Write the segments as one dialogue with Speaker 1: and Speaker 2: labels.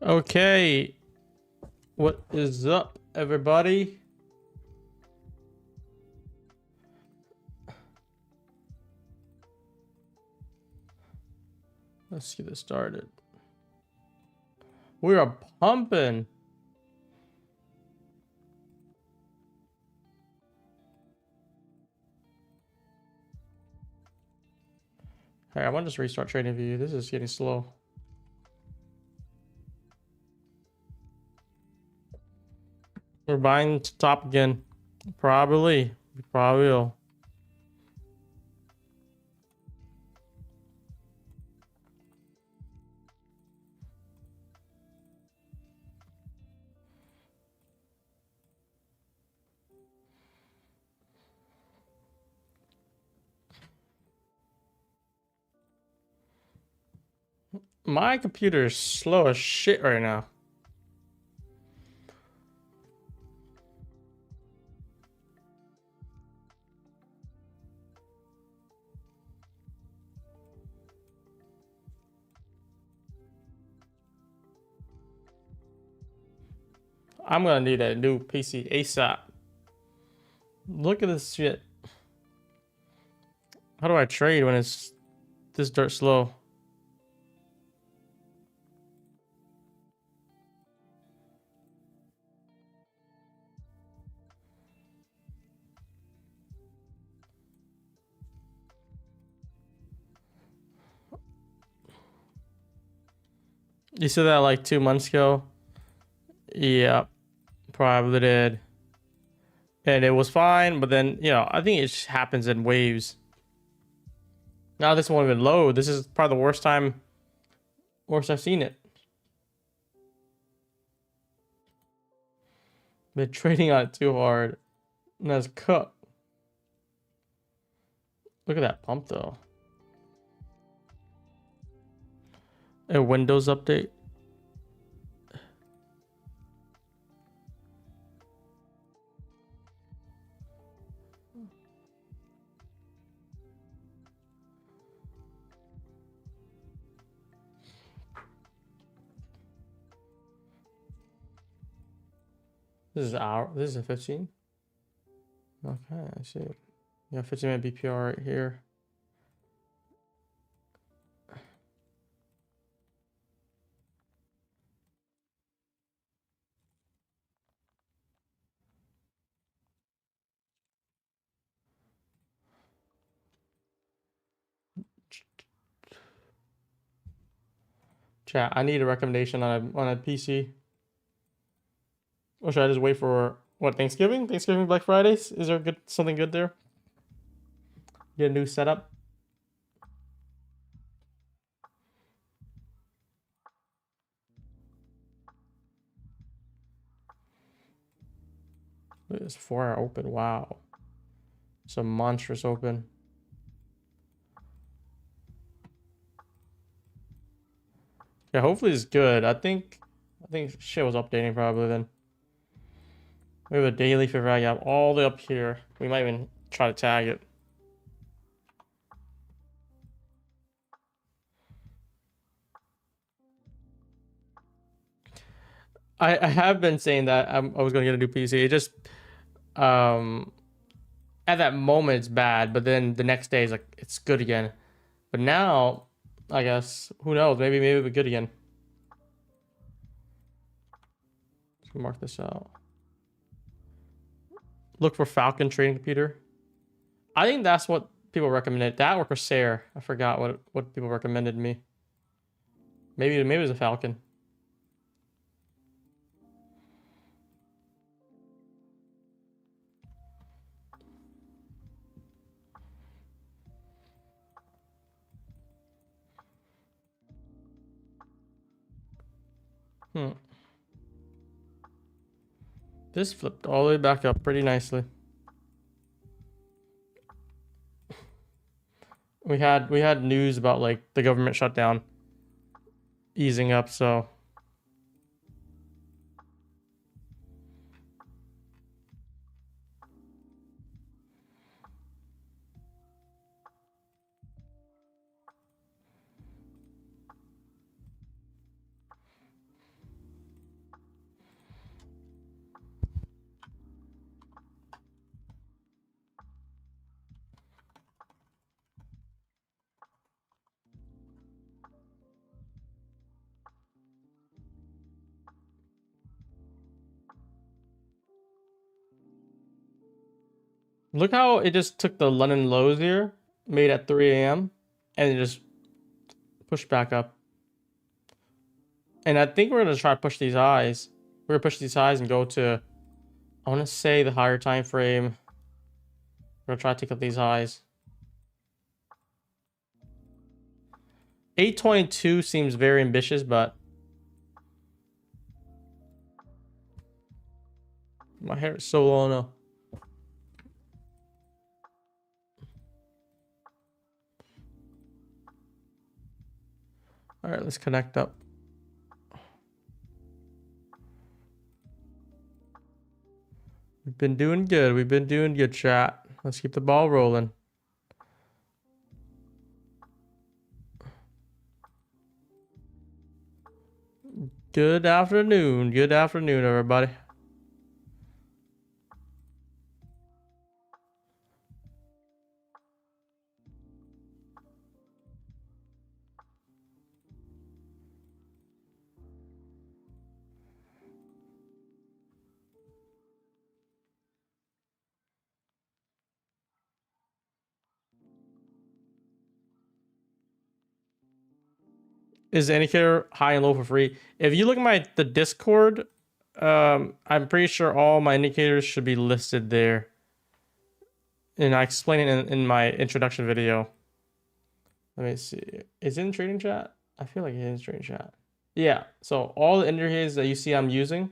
Speaker 1: Okay, what is up, everybody? Let's get this started. We are pumping. Hey, I want to just restart trading view. This is getting slow. We're buying to top again. Probably. We probably will. My computer is slow as shit right now. I'm gonna need a new PC ASAP. Look at this shit. How do I trade when it's this dirt slow? You said that like 2 months ago? Yeah, probably did. And it was fine, but then, you know, I think it just happens in waves. Now this won't even load. This is probably the worst I've seen it. Been trading on it too hard. And that's cut. Look at that pump though. A Windows update. This is a 15. Okay, I see. Yeah, 15-minute BPR right here. Chat, I need a recommendation on a PC. Or should I just wait for what, Thanksgiving? Thanksgiving, Black Fridays? Is there something good there? Get a new setup. Look at this 4-hour open. Wow. It's a monstrous open. Yeah, hopefully it's good. I think shit was updating probably then. We have a daily fair value gap all the way up here. We might even try to tag it. I have been saying that I was going to get a new PC. It just at that moment it's bad, but then the next day is like it's good again. But now, I guess, who knows? Maybe it'll be good again. Let's mark this out. Look for Falcon trading computer. I think that's what people recommended. That or Corsair. I forgot what people recommended me. Maybe it was a Falcon. This flipped all the way back up pretty nicely. We had news about like the government shutdown easing up, so Look how it just took the London lows here, made at 3 a.m. and it just pushed back up. And I think we're gonna try to push these highs. We're gonna push these highs and go to, I want to say, the higher time frame. We're gonna try to take up these highs. 822 seems very ambitious, but my hair is so low now. All right, let's connect up. We've been doing good. We've been doing good, chat. Let's keep the ball rolling. Good afternoon. Good afternoon, everybody. Is the indicator high and low for free? If you look at the Discord, I'm pretty sure all my indicators should be listed there. And I explain it in my introduction video. Let me see. Is it in trading chat? I feel like it is trading chat. Yeah. So all the indicators that you see I'm using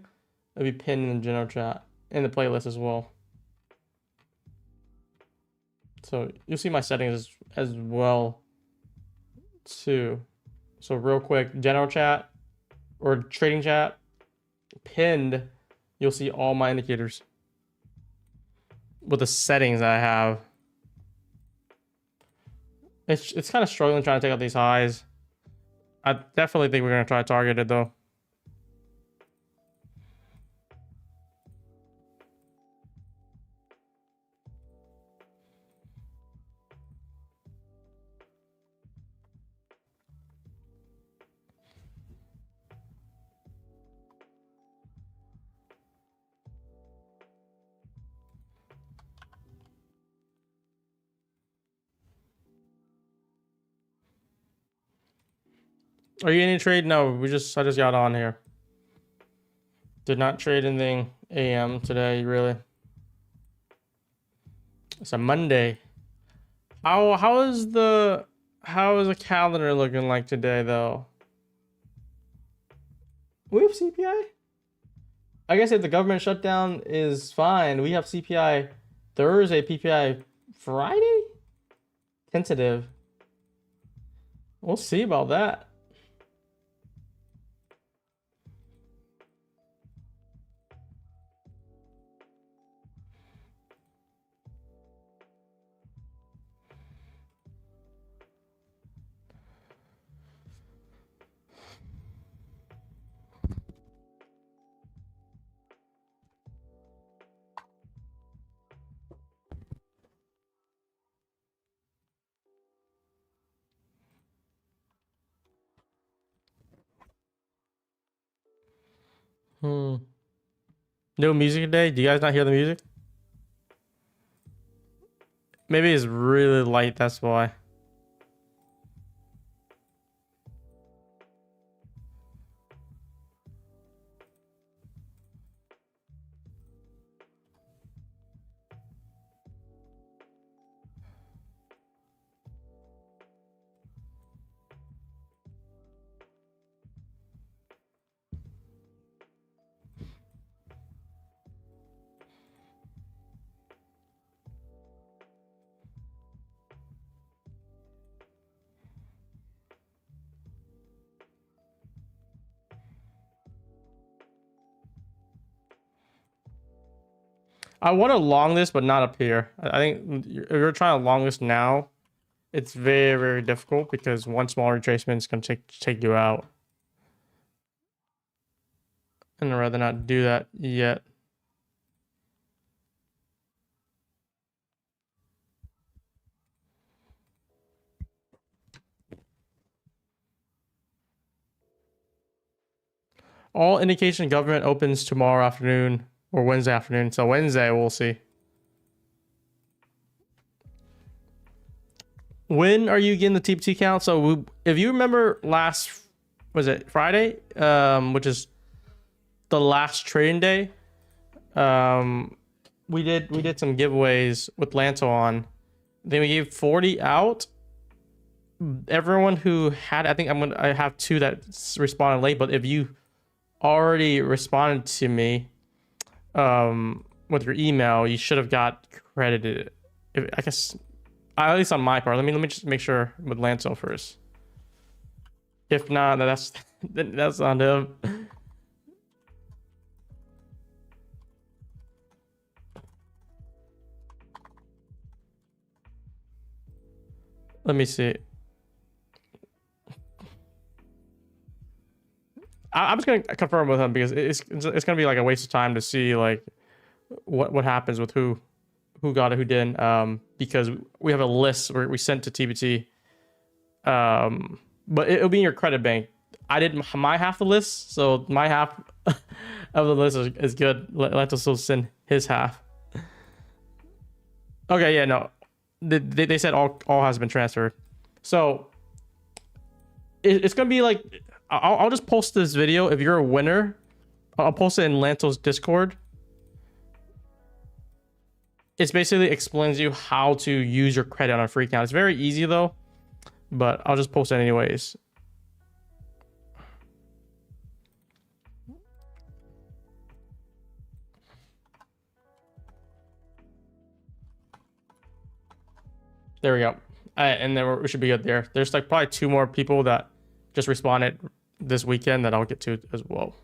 Speaker 1: will be pinned in the general chat, in the playlist as well. So you'll see my settings as well too. So real quick, general chat or trading chat, pinned, you'll see all my indicators with the settings that I have. It's kind of struggling trying to take out these highs. I definitely think we're going to try to target it though. Are you in any trade? No, I just got on here. Did not trade anything AM today, really. It's a Monday. How is the calendar looking like today though? We have CPI? I guess if the government shutdown is fine, we have CPI Thursday, PPI Friday? Tentative. We'll see about that. No music today? Do you guys not hear the music? Maybe it's really light, that's why. I want to long this, but not up here. I think if you're trying to long this now, it's very, very difficult because one small retracement is going to take you out. And I'd rather not do that yet. All indication government opens tomorrow afternoon or Wednesday afternoon. So Wednesday, we'll see. when are you getting the TPT count? So if you remember last, was it Friday? Which is the last trading day. We did some giveaways with Lanto on. Then we gave 40 out. Everyone who had, I think I have 2 that responded late, but if you already responded to me with your email, you should have got credited. I guess, at least on my part. Let me just make sure with Lanto first. If not, that's on him. Let me see. I'm just gonna confirm with him because it's gonna be like a waste of time to see like what happens with who got it, who didn't. Because we have a list where we sent to TBT. But it'll be in your credit bank. I did my half the list, so my half of the list is good. Let us still send his half. Okay, yeah, no, they said all has been transferred, so it's gonna be like I'll just post this video. If you're a winner, I'll post it in Lanto's Discord. It basically explains you how to use your credit on a free account. It's very easy though, but I'll just post it anyways. There we go. And then we should be good there. There's like probably 2 more people that just responded this weekend that I'll get to as well.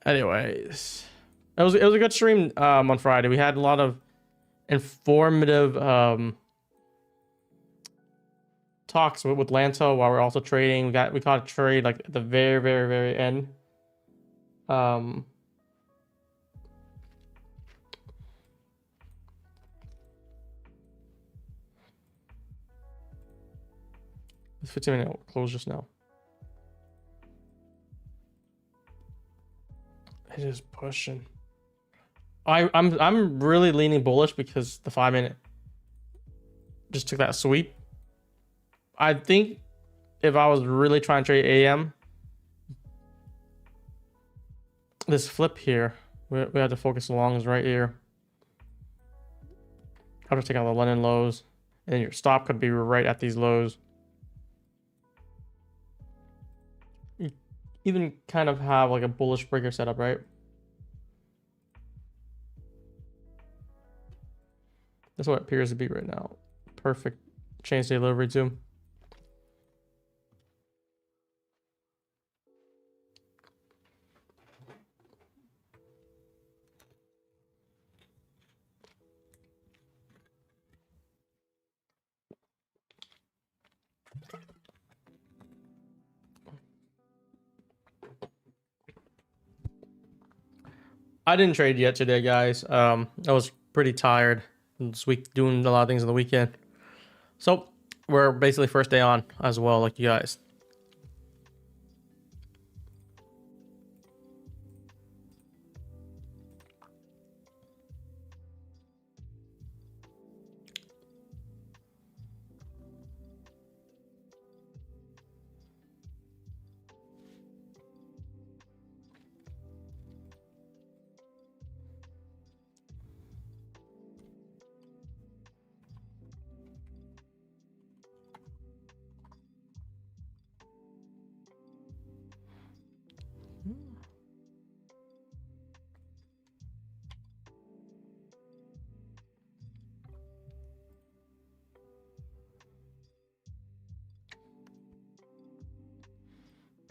Speaker 1: Anyways, it was a good stream on Friday. We had a lot of informative talks with Lanto while we're also trading. We caught a trade like at the very end. It's 15-minute close just now. It is pushing. I'm really leaning bullish because the 5-minute just took that sweep. I think if I was really trying to trade AM, this flip here, we have to focus the longs right here. I have to take out the London lows, and your stop could be right at these lows. You even kind of have like a bullish breaker setup, right? That's what it appears to be right now. Perfect change delivery too. I didn't trade yet today, guys. I was pretty tired this week, doing a lot of things on the weekend. So we're basically first day on as well, like you guys.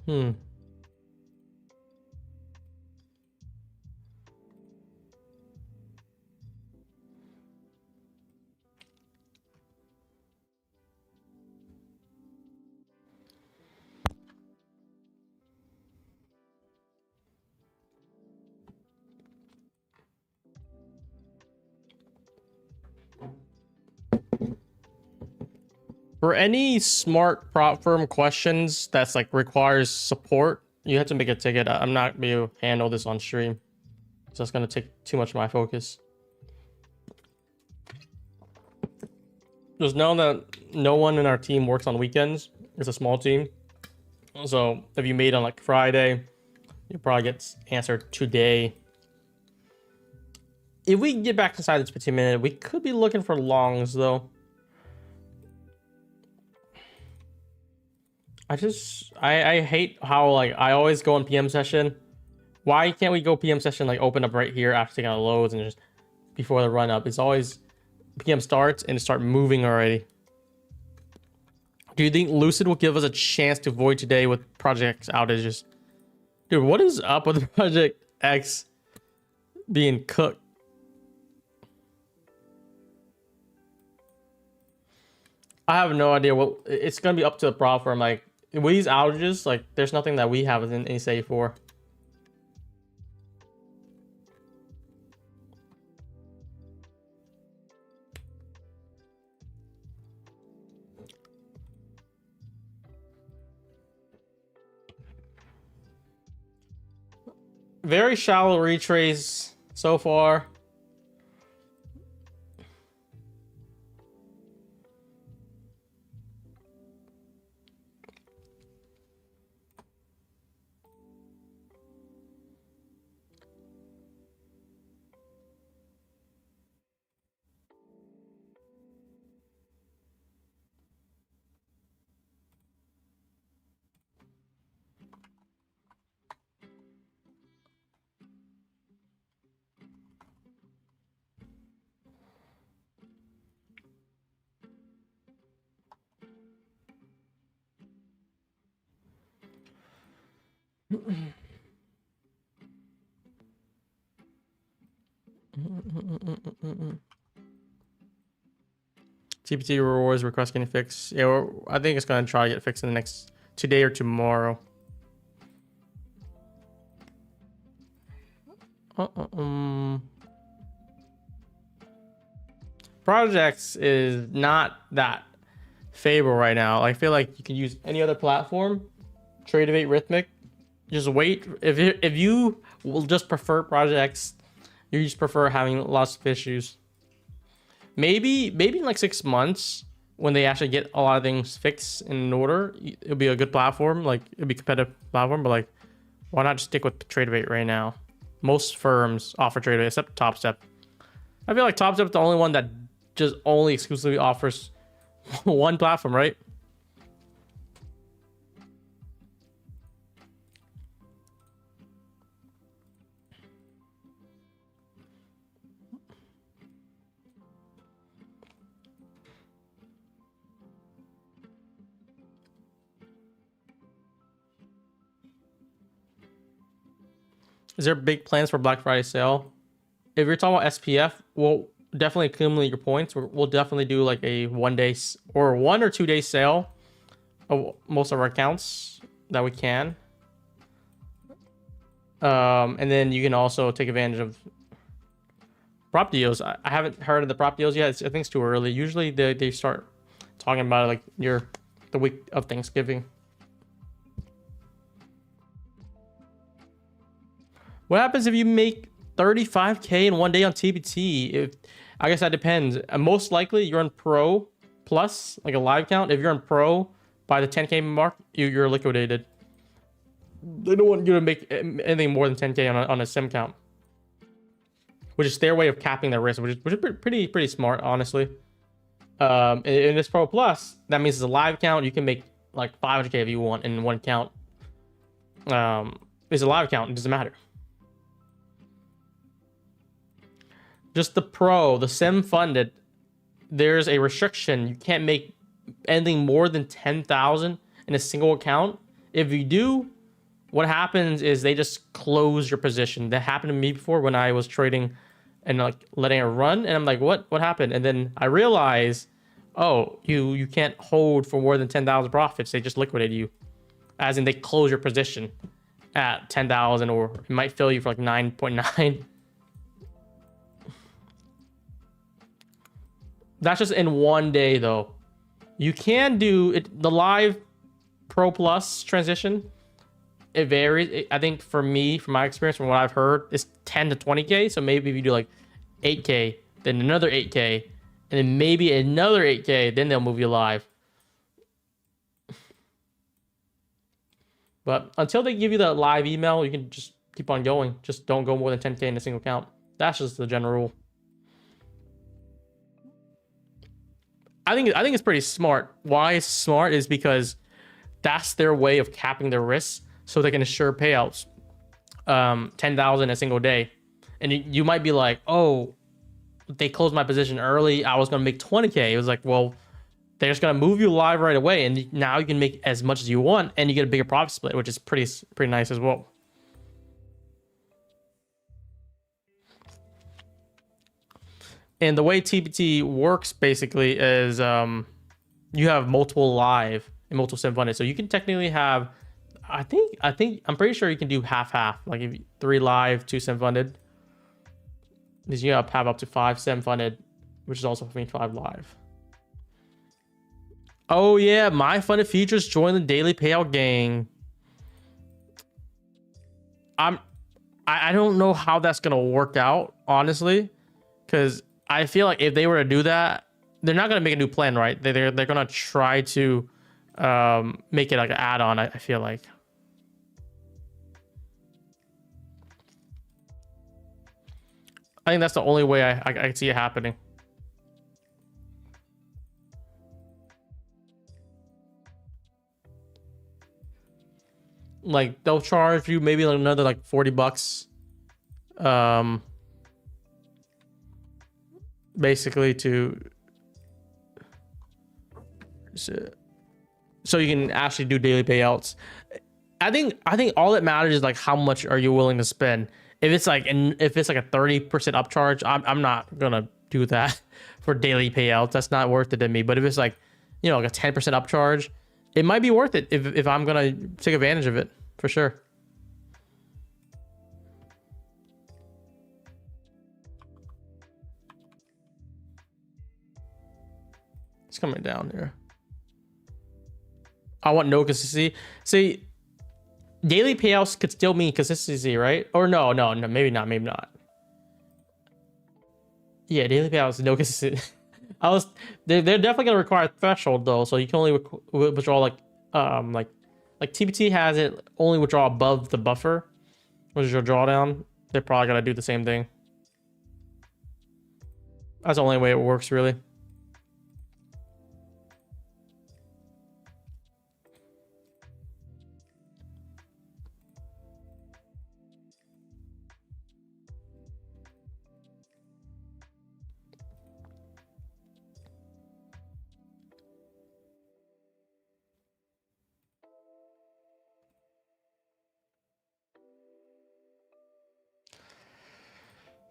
Speaker 1: Hmm. For any smart prop firm questions that's like requires support, you have to make a ticket. I'm not be able to handle this on stream, so it's gonna take too much of my focus. Just know that no one in our team works on weekends. It's a small team. So if you made on like Friday, your probably gets answered today. If we get back inside this 15 minute, we could be looking for longs though. I hate how like I always go on PM session. Why can't we go PM session like open up right here after taking out loads and just before the run up? It's always PM starts and start moving already. Do you think Lucid will give us a chance to void today with Project X outages? Dude, what is up with Project X being cooked? I have no idea what it's gonna be up to the prop firm. Like with these outages, like there's nothing that we have any say for. Very shallow retrace so far. GPT rewards request getting fixed. Yeah, I think it's gonna try to get fixed in the next today or tomorrow. Projects is not that favorable right now. I feel like you can use any other platform. Tradeovate, Rhythmic. Just wait. If you will just prefer Projects, you just prefer having lots of issues. Maybe in like 6 months when they actually get a lot of things fixed in order, it'll be a good platform. Like it'll be a competitive platform. But like, why not just stick with Tradeovate right now? Most firms offer Tradeovate except TopStep. I feel like TopStep is the only one that just only exclusively offers one platform, right? Is there big plans for Black Friday sale? If you're talking about SPF, we'll definitely accumulate your points. We'll definitely do like a 1 day or 1 or 2 day sale of most of our accounts that we can. And then you can also take advantage of prop deals. I haven't heard of the prop deals yet. I think it's too early. Usually they start talking about it like the week of Thanksgiving. What happens if you make 35K in 1 day on TBT? I guess that depends. Most likely you're on Pro Plus, like a live count. If you're on Pro by the 10K mark, you're liquidated. They don't want you to make anything more than 10K on a sim count, which is their way of capping their risk, which is pretty smart, honestly. In this Pro Plus, that means it's a live count. You can make like 500K if you want in one count. It's a live count. It doesn't matter. Just the Pro, the sim funded, there's a restriction. You can't make anything more than 10,000 in a single account. If you do, what happens is they just close your position. That happened to me before when I was trading and like letting it run, and I'm like, what happened? And then I realized, oh, you can't hold for more than 10,000 profits. They just liquidate you, as in they close your position at 10,000, or it might fill you for like 9.9. That's just in 1 day though. You can do it, the live Pro Plus transition. It varies. I think for me, from my experience, from what I've heard, it's 10 to 20K. So maybe if you do like 8K, then another 8K, and then maybe another 8K, then they'll move you live. But until they give you the live email, you can just keep on going. Just don't go more than 10K in a single account. That's just the general rule. I think it's pretty smart. Why it's smart is because that's their way of capping their risks, so they can assure payouts 10,000 a single day. And you might be like, oh, they closed my position early, I was gonna make 20K. It was like, well, they're just gonna move you live right away, and now you can make as much as you want, and you get a bigger profit split, which is pretty nice as well. And the way TPT works basically is you have multiple live and multiple sim funded, so you can technically have, I'm pretty sure you can do half, like if 3 live, 2 sim funded. Because you have up to 5 sim funded, which is also 5 live. Oh yeah, my funded features join the daily payout gang. I don't know how that's gonna work out, honestly, because I feel like if they were to do that, they're not gonna make a new plan, right? They're gonna try to make it like an add-on. I feel like. I think that's the only way I can see it happening. Like they'll charge you maybe like another like $40, basically to so you can actually do daily payouts. I think all that matters is like how much are you willing to spend. If it's like a 30% upcharge, I'm not gonna do that for daily payouts. That's not worth it to me. But if it's like, you know, like a 10% upcharge, it might be worth it if I'm gonna take advantage of it, for sure. It's coming down here. I want no consistency. See, daily payouts could still mean consistency, right? Or no, maybe not. Yeah, daily payouts, no consistency. They're definitely gonna require a threshold though, so you can only withdraw like TPT has it only withdraw above the buffer, which is your drawdown. They're probably gonna do the same thing. That's the only way it works, really.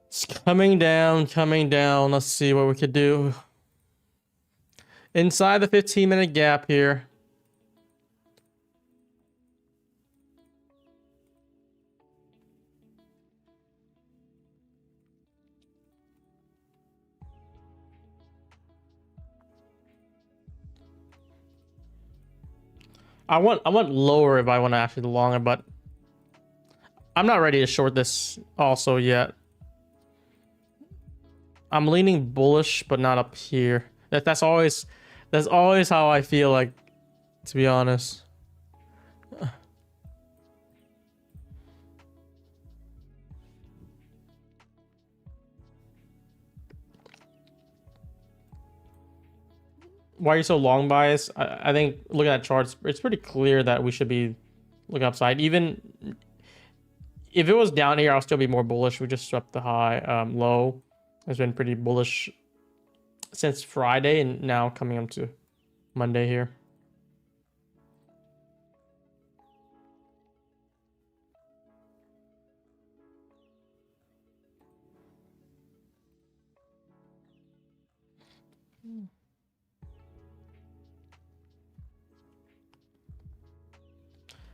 Speaker 1: It's coming down. Let's see what we could do. Inside the 15-minute gap here. I want lower if I want to actually longer, but I'm not ready to short this also yet. I'm leaning bullish, but not up here. That's always how I feel like, to be honest. Why are you so long biased? I think looking at charts, it's pretty clear that we should be looking upside. Even if it was down here, I'll still be more bullish. We just swept the high. Low has been pretty bullish since Friday, and now coming up to Monday here.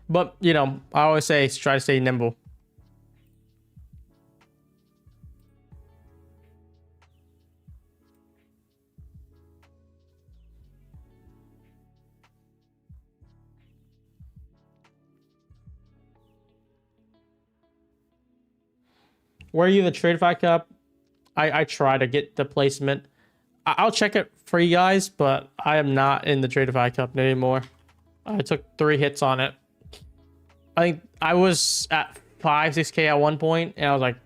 Speaker 1: But, you know, I always say try to stay nimble. Where are you in the trade fight cup? I try to get the placement. I'll check it for you guys, but I am not in the Tradeify company anymore. I took 3 hits on it. I think I was at 5-6K at one point, and I was like,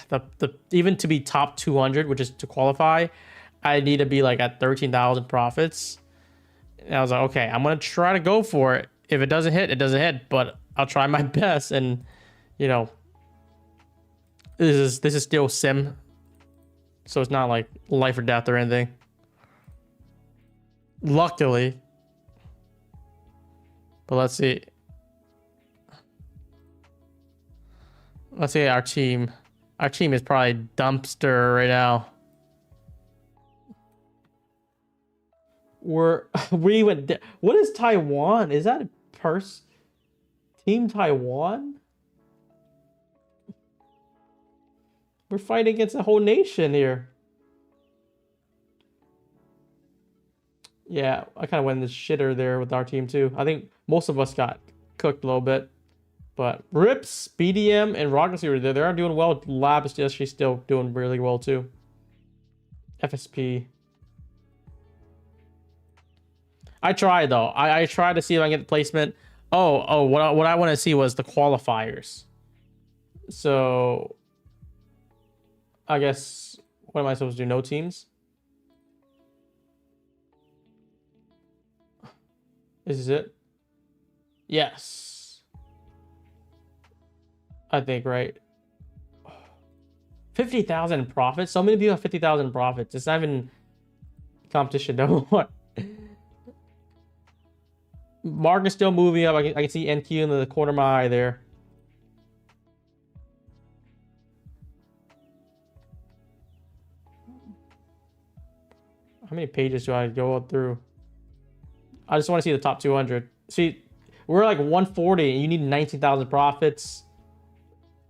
Speaker 1: the even to be top 200, which is to qualify, I need to be like at 13,000 profits. And I was like, okay, I'm gonna try to go for it. If it doesn't hit, it doesn't hit, but I'll try my best. And you know, this is still sim, so it's not like life or death or anything. Luckily, but let's see. Let's see our team. Our team is probably dumpster right now. We went. What is Taiwan? Is that a Team Taiwan? We're fighting against a whole nation here. Yeah, I kind of went in the shitter there with our team too. I think most of us got cooked a little bit. But Rips, BDM, and Rocket League, they're doing well. Lab is actually still doing really well too. FSP. I tried though. I tried to see if I can get the placement. What I want to see was the qualifiers. So I guess what am I supposed to do? No teams? This is it? Yes. I think, right? 50,000 profits? So many people have 50,000 profits. It's not even competition no more. Mark is still moving up. I can see NQ in the corner of my eye there. How many pages do I go through? I just want to see the top 200. See, we're like 140 and you need 19,000 profits.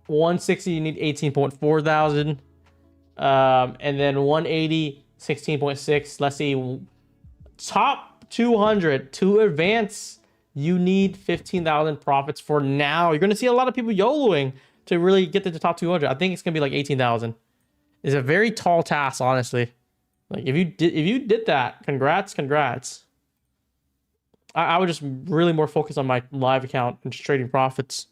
Speaker 1: 160, you need 18.4 thousand. And then 180, 16.6. Let's see. Top 200 to advance, you need 15,000 profits for now. You're going to see a lot of people YOLOing to really get to the top 200. I think it's going to be like 18,000. It's a very tall task, honestly. Like if you did that, congrats. I would just really more focus on my live account and just trading profits.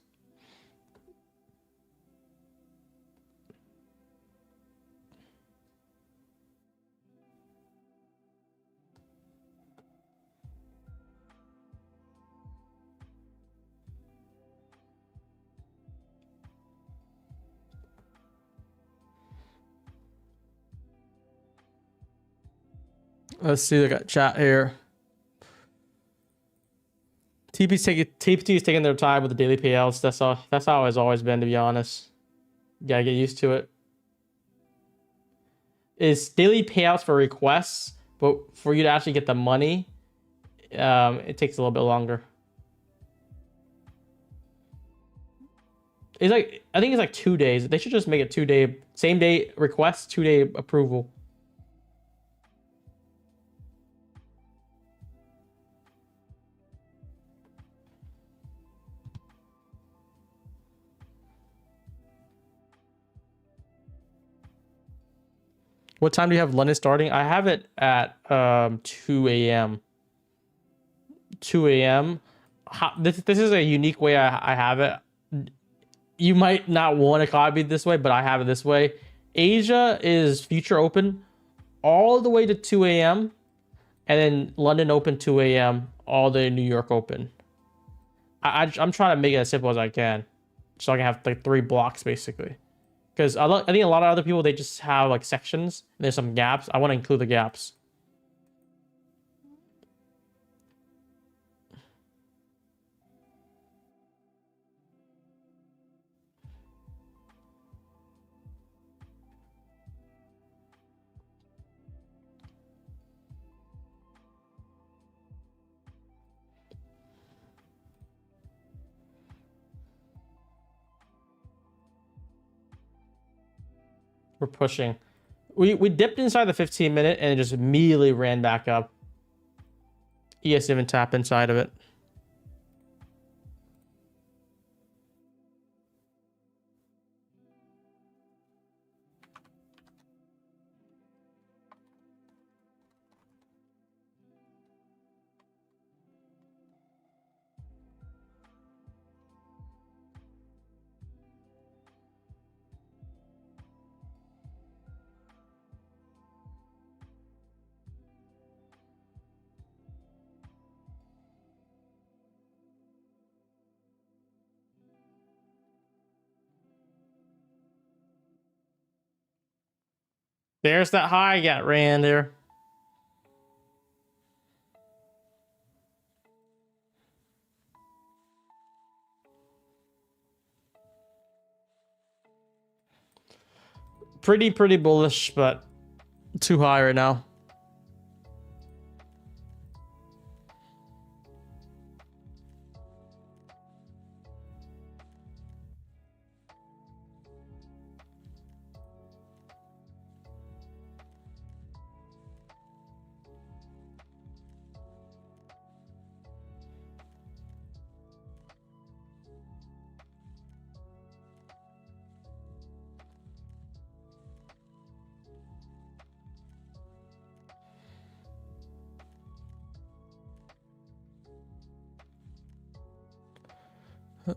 Speaker 1: Let's see, they got chat here. TPT is taking their time with the daily payouts. That's how it's always been, to be honest. You gotta get used to it. It's daily payouts for requests, but for you to actually get the money, it takes a little bit longer. It's like, I think it's like 2 days. They should just make it 2-day, same day request, 2-day approval. What time do you have London starting? I have it at 2 a.m. 2 a.m. This is a unique way I have it. You might not want to copy it this way, but I have it this way. Asia is future open all the way to 2 a.m. and then London open 2 a.m. all the New York open. I'm trying to make it as simple as I can, so I can have like 3 blocks basically. Because I think a lot of other people, they just have like sections. And there's some gaps. I want to include the gaps. We're pushing. We dipped inside the 15-minute and it just immediately ran back up. ES didn't tap inside of it. There's that high got ran there. Pretty bullish, but too high right now.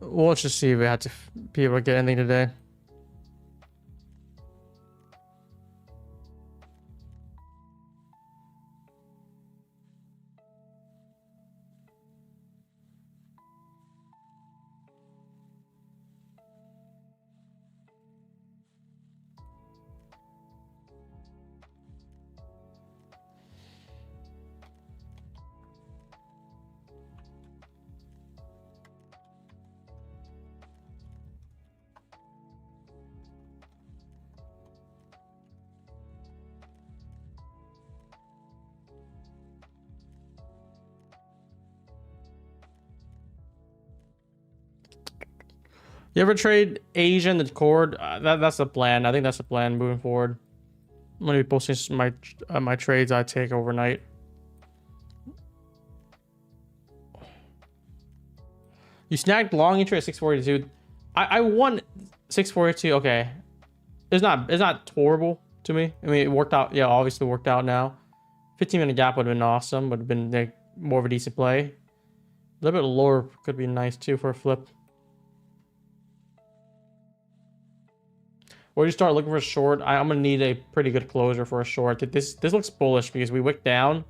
Speaker 1: Well, let's just see if we have to be able to get anything today. You ever trade Asian the cord? That's the plan. I think that's the plan moving forward. I'm gonna be posting my my trades I take overnight. You snagged long entry at 642. I won 642. Okay, it's not horrible to me. I mean, it worked out. Yeah, obviously worked out now. 15-minute gap would have been awesome. Would have been like more of a decent play. A little bit lower could be nice too for a flip. Or you start looking for a short. I'm gonna need a pretty good closer for a short. This looks bullish because we wicked down,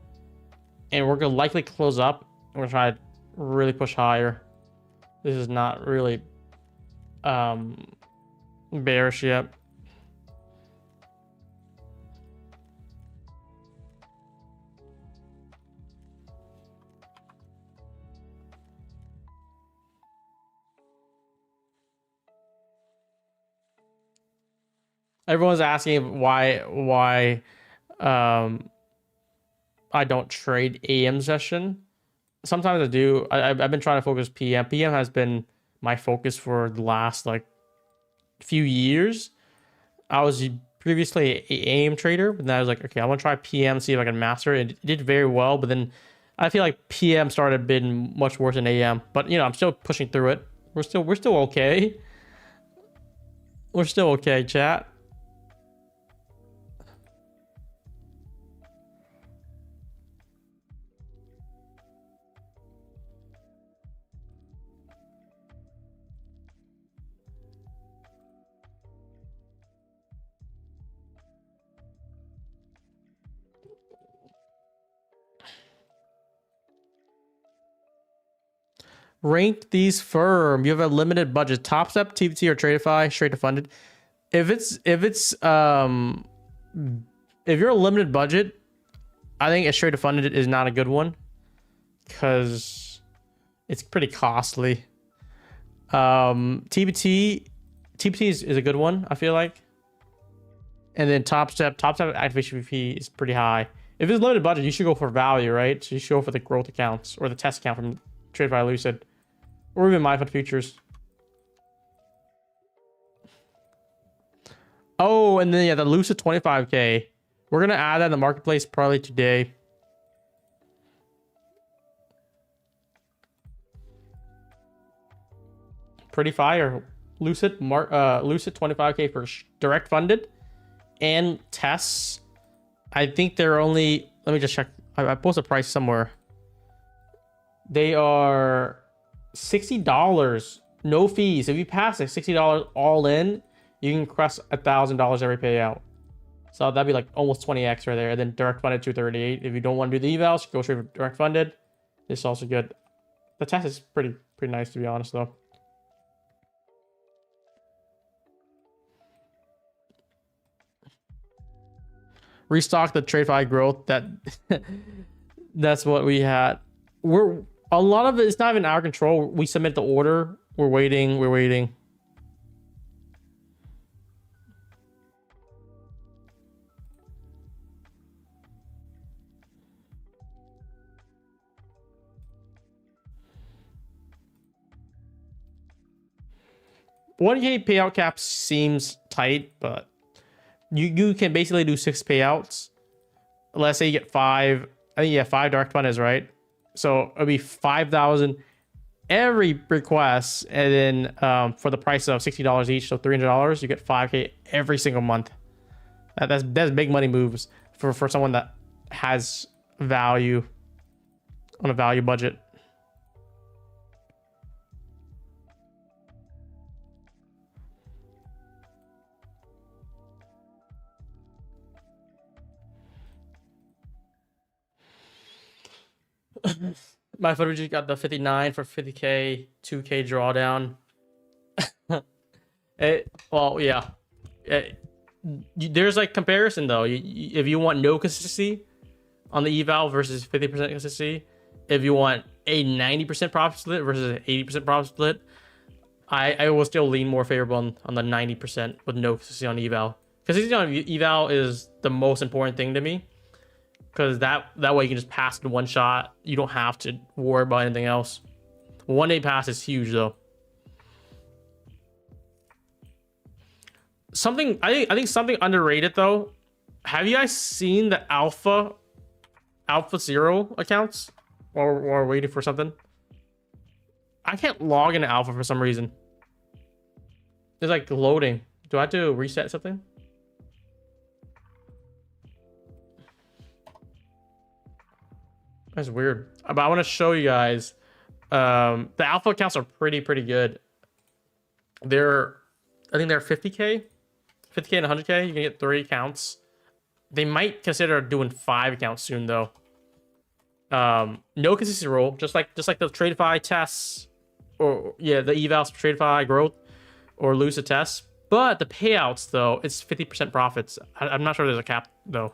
Speaker 1: and we're gonna likely close up. We're gonna try to really push higher. This is not really bearish yet. Everyone's asking why I don't trade AM session. Sometimes I do. I've been trying to focus PM. PM has been my focus for the last like few years. I was previously a AM trader, but then I was like, okay, I want to try PM, see if I can master it. It did very well, but then I feel like PM started being much worse than AM. But you know, I'm still pushing through it. We're still okay. We're still okay, chat. Rank these firm. You have a limited budget. Top Step, TVT, or Tradeify, straight to funded. If you're a limited budget, I think a straight to funded is not a good one because it's pretty costly. TBT is a good one, I feel like. And then Top Step activation fee is pretty high. If it's limited budget, you should go for value, right? So you should go for the growth accounts or the test account from Tradeify Lucid. Or even MyFund Futures. Oh, and then yeah, the Lucid 25K. We're gonna add that in the marketplace probably today. Pretty fire. Lucid 25K for direct funded and tests. I think they're only. Let me just check. I posted a price somewhere. They are $60, no fees. If you pass it, $60 all in, you can cross $1,000 every payout. So that'd be like almost 20x right there. And then direct funded 238. If you don't want to do the evals, go straight for direct funded. This is also good. The test is pretty nice, to be honest, though. restock the TradeFi growth. That's what we had. We're a lot of it is not even our control. We submit the order. We're waiting. 1K payout cap seems tight, but you can basically do 6 payouts. Let's say you get 5. I think 5 dark funnels, right? So it'll be 5,000 every request, and then for the price of $60 each, so $300, you get 5K every single month. That's big money moves for someone that has value on a value budget. My footage got the 59 for 50K, 2K drawdown. Well, yeah. There's like comparison though. If you want no consistency on the eval versus 50% consistency, if you want a 90% profit split versus an 80% profit split, I will still lean more favorable on the 90% with no consistency on eval. Consistency on eval is the most important thing to me, because that way you can just pass it in one shot. You don't have to worry about anything else. 1 day pass is huge though. I think something underrated though. Have you guys seen the Alpha 0 accounts while we're waiting for something? I can't log into Alpha for some reason. It's like loading. Do I have to reset something? That's weird. But I want to show you guys. The Alpha accounts are pretty good. I think they're 50K and 100K. You can get 3 accounts. They might consider doing 5 accounts soon though. No consistency rule, just like the TradeFi tests, or yeah, the evals for TradeFi growth or Lucid tests. But the payouts though, it's 50% profits. I'm not sure there's a cap though.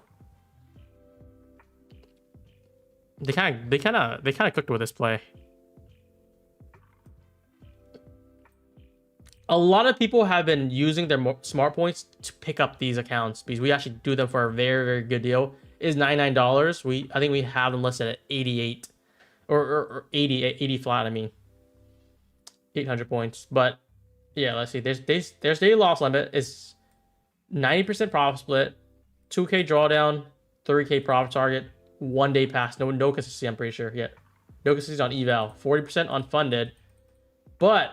Speaker 1: They kind of cooked with this play. A lot of people have been using their smart points to pick up these accounts because we actually do them for a very good deal. It is $99. I think we have them listed at 88 or 80 flat. I mean, 800 points. But yeah, let's see. There's daily loss limit is 90% profit split, 2K drawdown, 3K profit target, 1 day pass. No consistency. I'm pretty sure yet. No consistency on eval. 40% on funded. But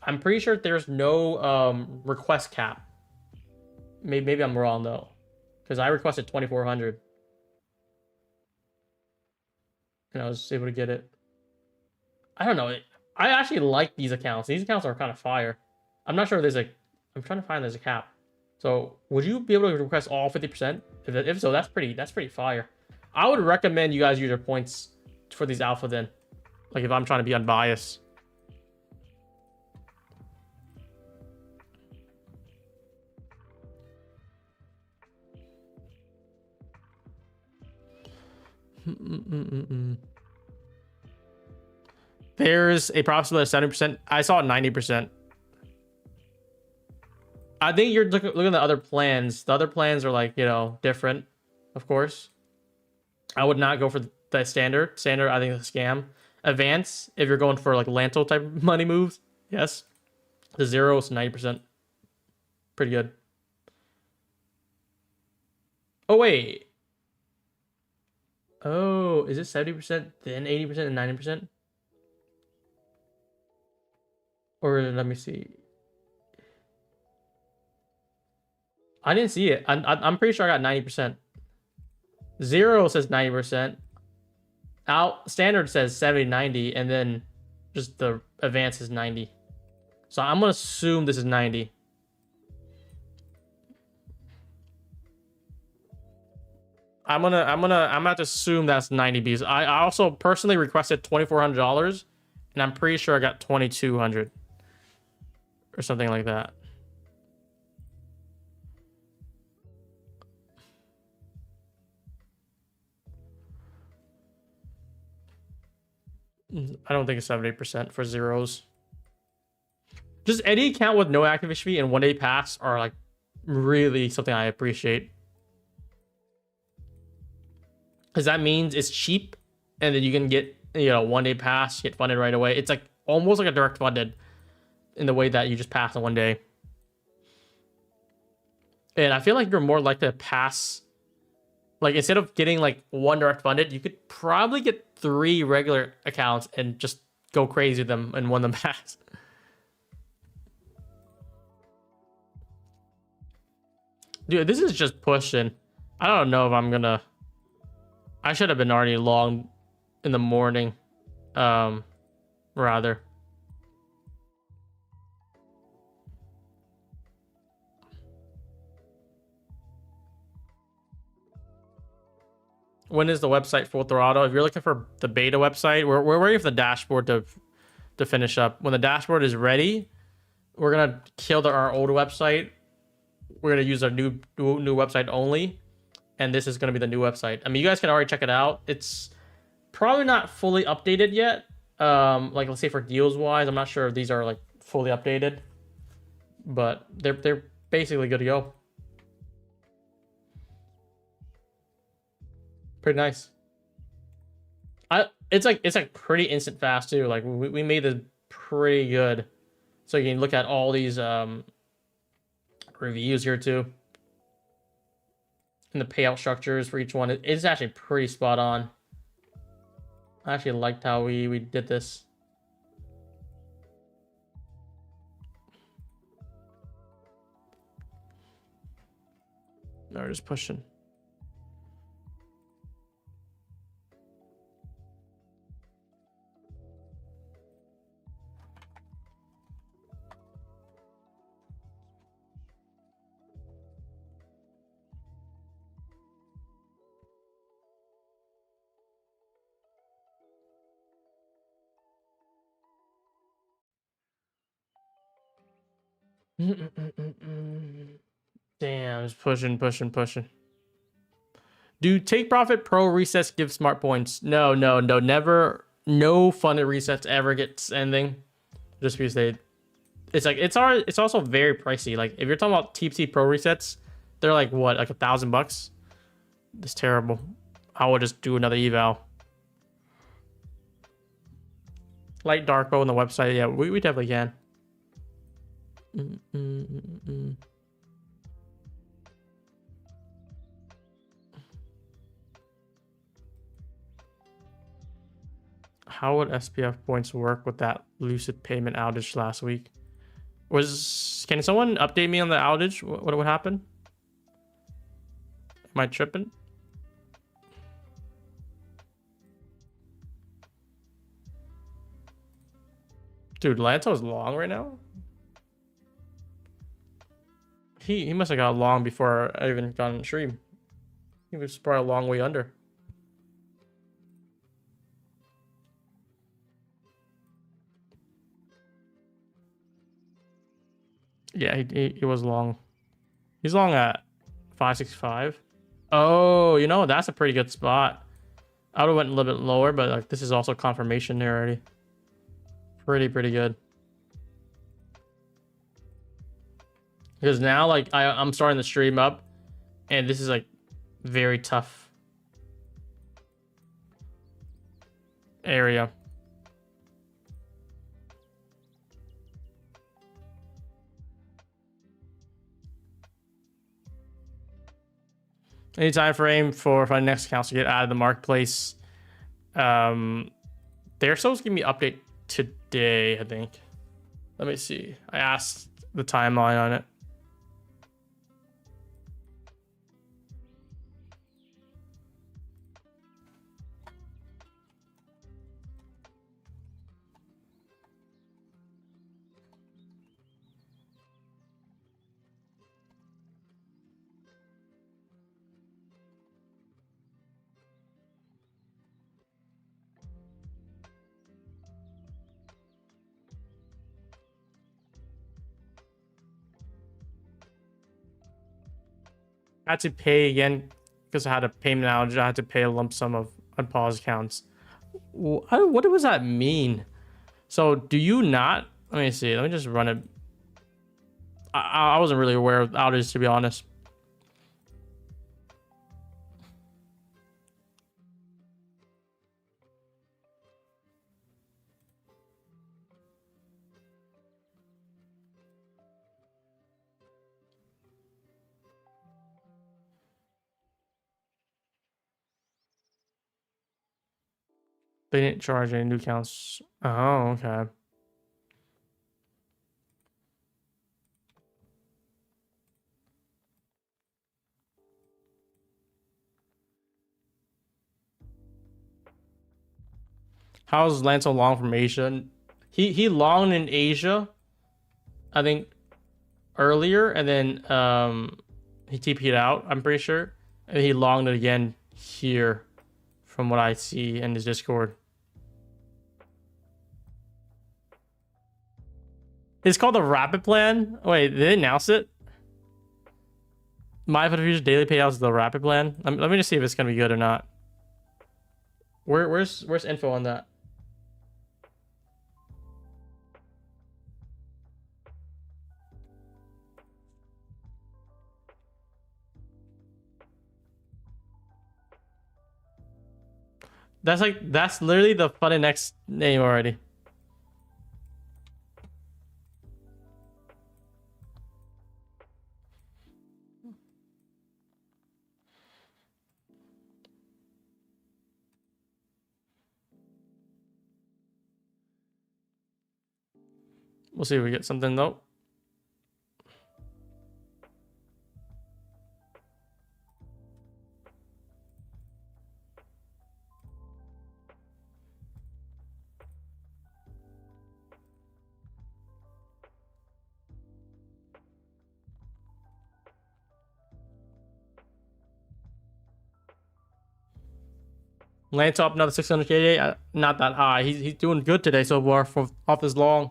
Speaker 1: I'm pretty sure there's no request cap. Maybe I'm wrong though, because I requested 2,400 and I was able to get it. I don't know. I actually like these accounts. These accounts are kind of fire. I'm not sure if I'm trying to find there's a cap. So would you be able to request all 50%? If so, that's pretty fire. I would recommend you guys use your points for these alpha then. Like if I'm trying to be unbiased. There's a profit split of 70%. I saw 90%. I think you're looking at the other plans. The other plans are like, different, of course. I would not go for the standard. Standard, I think, is a scam. Advance, if you're going for like Lanto type of money moves, yes. The 0 is 90%. Pretty good. Oh, wait. Oh, is it 70%, then 80%, and 90%? Or let me see. I didn't see it. I'm pretty sure I got 90%. 0 says 90%. Standard says 70, 90, and then just the advance is 90. So I'm gonna assume this is 90. I'm gonna have to assume that's 90 because I also personally requested $2,400, and I'm pretty sure I got 2,200 or something like that. I don't think it's 78% for zeros. Just any account with no activation fee and 1 day pass are like really something I appreciate. Because that means it's cheap and then you can get, 1 day pass, get funded right away. It's like almost like a direct funded in the way that you just pass in 1 day. And I feel like you're more likely to pass. Like instead of getting like 1 direct funded, you could probably get 3 regular accounts and just go crazy with them and 1 them pass. Dude, this is just pushing. I don't know if I'm gonna. I should have been already long in the morning. Rather. When is the website full throttle? If you're looking for the beta website, we're waiting for the dashboard to finish up. When the dashboard is ready, we're gonna kill our old website. We're gonna use our new website only, and this is gonna be the new website. I mean, you guys can already check it out. It's probably not fully updated yet. Like let's say for deals wise, I'm not sure if these are like fully updated, but they're basically good to go. Pretty nice. It's like pretty instant fast too. Like we made this pretty good, so you can look at all these reviews here too, and the payout structures for each one. It's actually pretty spot on. I actually liked how we did this. No, we're just pushing. Damn, just pushing. Do Take Profit Pro resets give smart points? No, never. No funded resets ever gets anything. Just because it's also very pricey. Like if you're talking about TPC Pro resets, they're like what, like $1,000? It's terrible. I would just do another eval. Light Darko on the website, yeah, we definitely can. How would SPF points work with that Lucid payment outage last week? Can someone update me on the outage? What would happen? Am I tripping? Dude, Lanto's long right now. He must have got long before I even got on stream. He was probably a long way under. Yeah, he was long. He's long at 565. Oh, that's a pretty good spot. I would have went a little bit lower, but like this is also confirmation there already. Pretty good. Because now like I'm starting the stream up, and this is like very tough area. Any time frame for my next accounts to get out of the marketplace? They're supposed to give me an update today, I think. Let me see. I asked the timeline on it. I had to pay again because I had a payment outage. I had to pay a lump sum of unpaused accounts. What does that mean? So do you not? Let me see. Let me just run it. I wasn't really aware of outages, to be honest. They didn't charge any new accounts. Oh, okay. How's Lance so long from Asia? He longed in Asia, I think, earlier, and then he TP'd out, I'm pretty sure. And he longed it again here, from what I see in his Discord. It's called the Rapid Plan. Wait, did they announce it? My for the future daily payouts is the Rapid Plan. Let me just see if it's gonna be good or not. Where's info on that? That's literally the funny next name already. We'll see if we get something though. Lance up another 600k today. Not that high. He's doing good today so far off his long.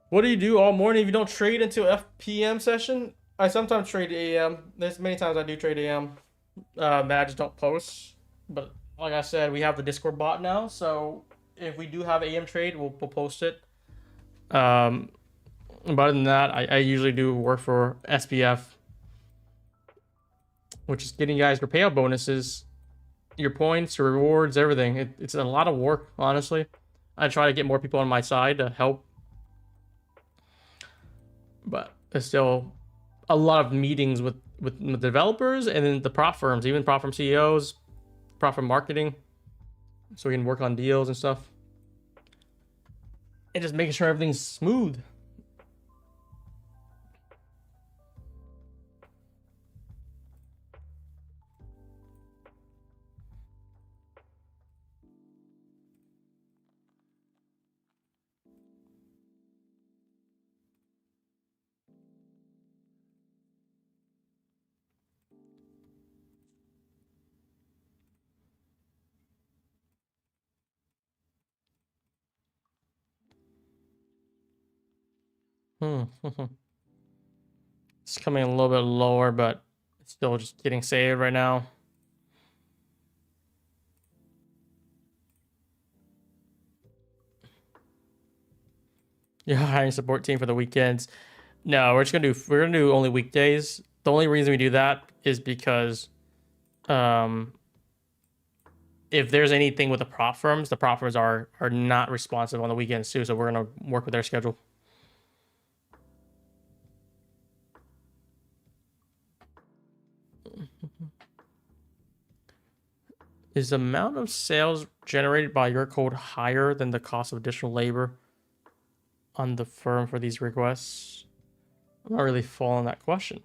Speaker 1: What do you do all morning if you don't trade until FPM session? I sometimes trade AM. There's many times I do trade AM. I just don't post. But like I said, we have the Discord bot now, so if we do have AM trade, we'll post it. But other than that, I usually do work for SPF, which is getting you guys your payout bonuses, your points, your rewards, everything. It's a lot of work, honestly. I try to get more people on my side to help, but there's still a lot of meetings with developers and then the prop firms, even prop firm CEOs, prop firm marketing, so we can work on deals and stuff, and just making sure everything's smooth. It's coming a little bit lower, but it's still just getting saved right now. You're hiring support team for the weekends. No, we're gonna do only weekdays. The only reason we do that is because if there's anything with the prop firms are not responsive on the weekends too, so we're gonna work with their schedule. Is the amount of sales generated by your code higher than the cost of additional labor? on the firm for these requests. I'm not really following that question.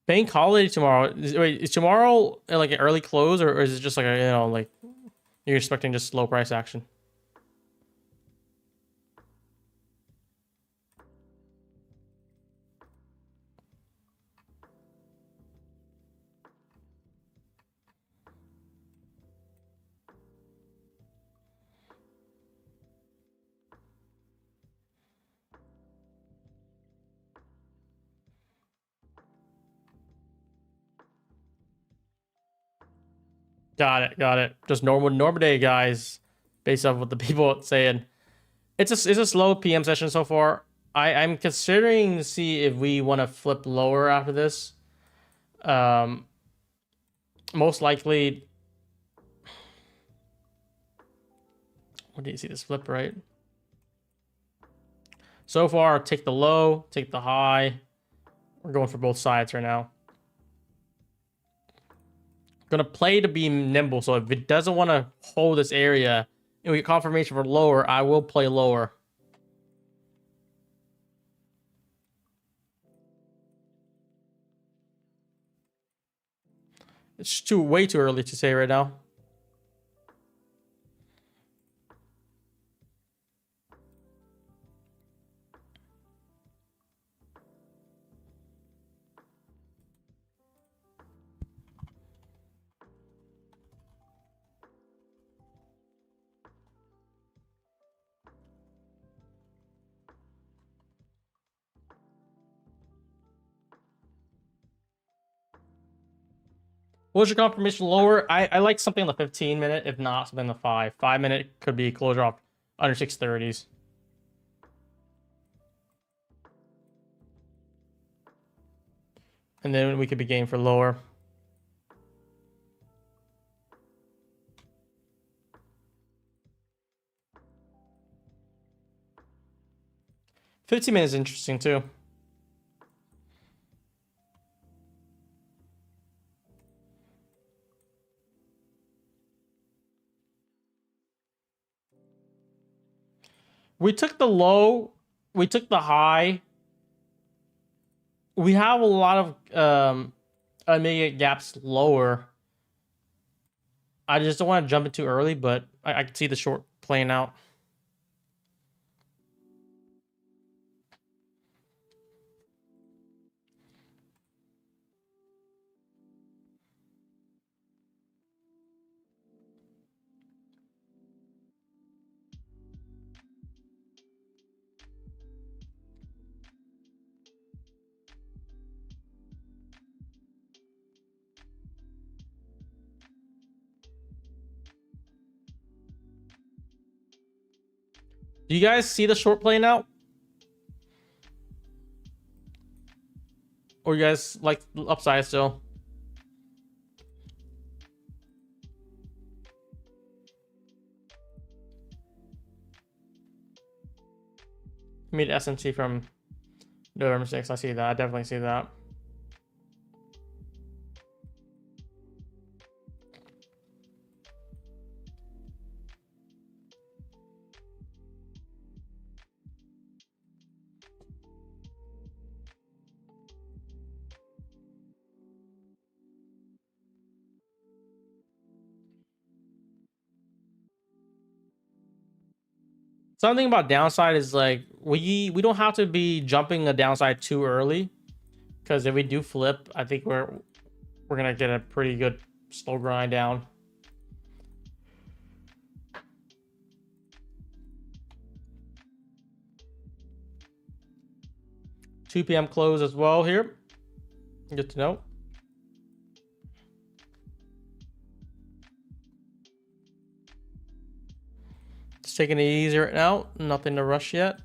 Speaker 1: Bank holiday tomorrow. Wait, is tomorrow like an early close, or is it just like a, you know, like you're expecting just slow price action? Got it, got it. Just normal day, guys. Based off what the people are saying, it's a slow PM session so far. I'm considering to see if we want to flip lower after this. Most likely. What do you see this flip, right? So far, take the low, take the high. We're going for both sides right now. Gonna play to be nimble, so if it doesn't want to hold this area and we get confirmation for lower, I will play lower. It's way too early to say right now. Closure confirmation lower. I like something on the 15-minute, if not something on the 5. 5-minute could be closure off under 630s. And then we could be game for lower. $15 is interesting too. We took the low, we took the high. We have a lot of omega gaps lower. I just don't want to jump in too early, but I can see the short playing out. Do you guys see the short playing out? Or you guys like upside still? Made SMC from November 6th. I see that. I definitely see that. Something about downside is like we don't have to be jumping a downside too early, because if we do flip, I think we're gonna get a pretty good slow grind down. $2 p.m. close as well here. Good to know. Just taking it easy right now. Nothing to rush yet.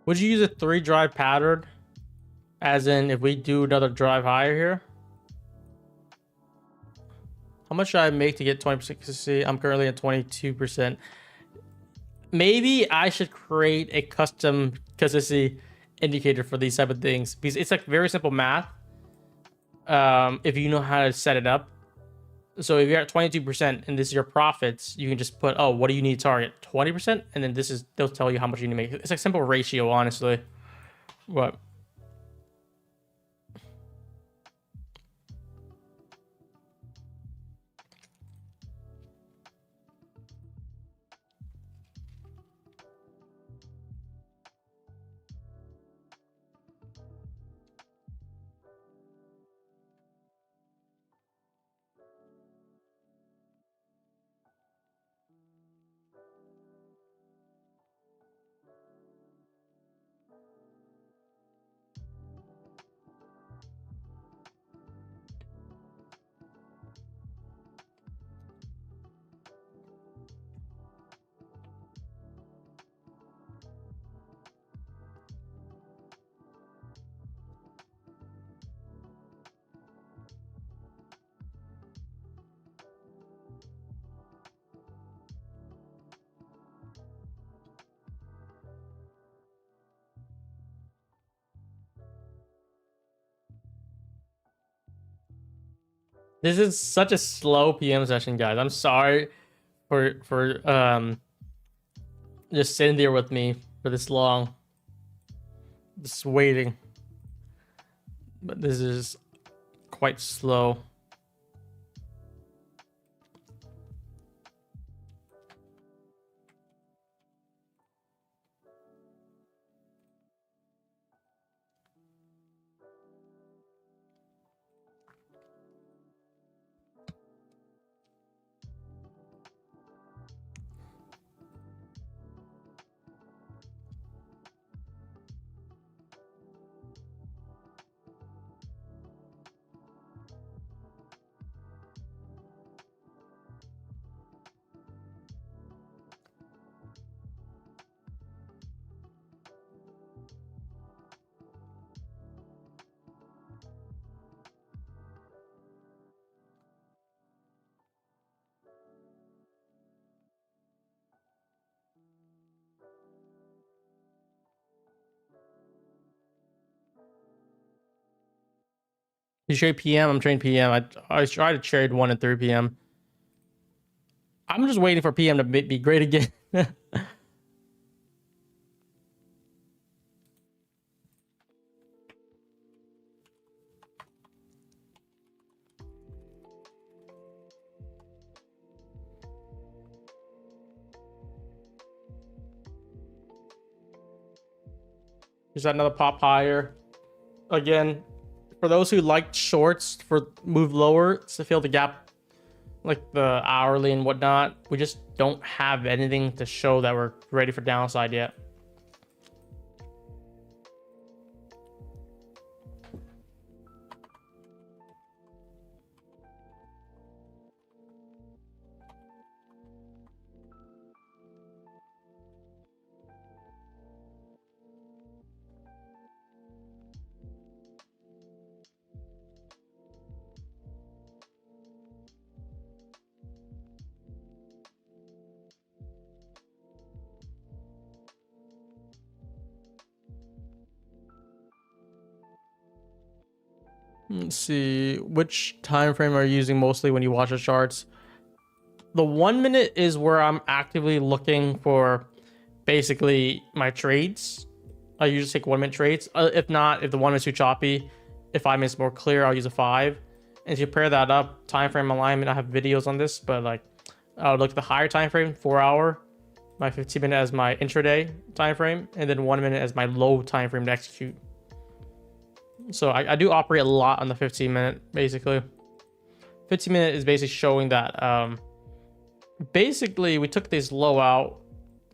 Speaker 1: Would you use a 3 drive pattern? As in, if we do another drive higher here? How much should I make to get 20% consistency? I'm currently at 22%. Maybe I should create a custom consistency indicator for these type of things, because it's like very simple math. If you know how to set it up. So if you're at 22% and this is your profits, you can just put, oh, what do you need to target? 20%? And then they'll tell you how much you need to make. It's like simple ratio, honestly. What? This is such a slow PM session, guys. I'm sorry for just sitting there with me for this long. Just waiting. But this is quite slow. You trade PM? I'm trading PM. I try to trade 1 and 3 PM. I'm just waiting for PM to be great again. Is that another pop higher? Again, for those who liked shorts for move lower to fill the gap, like the hourly and whatnot, we just don't have anything to show that we're ready for downside yet. Let's see, which time frame are you using mostly when you watch the charts? The 1 minute is where I'm actively looking for basically my trades. I usually take 1 minute trades. If not, if the 1 is too choppy, if 5 minutes more clear, I'll use a 5. And to pair that up, time frame alignment, I have videos on this, but like I'll look at the higher time frame, 4 hour, my 15 minute as my intraday time frame, and then 1 minute as my low time frame to execute. So I do operate a lot on the 15 minute, basically. 15 minute is basically showing that basically we took this low out,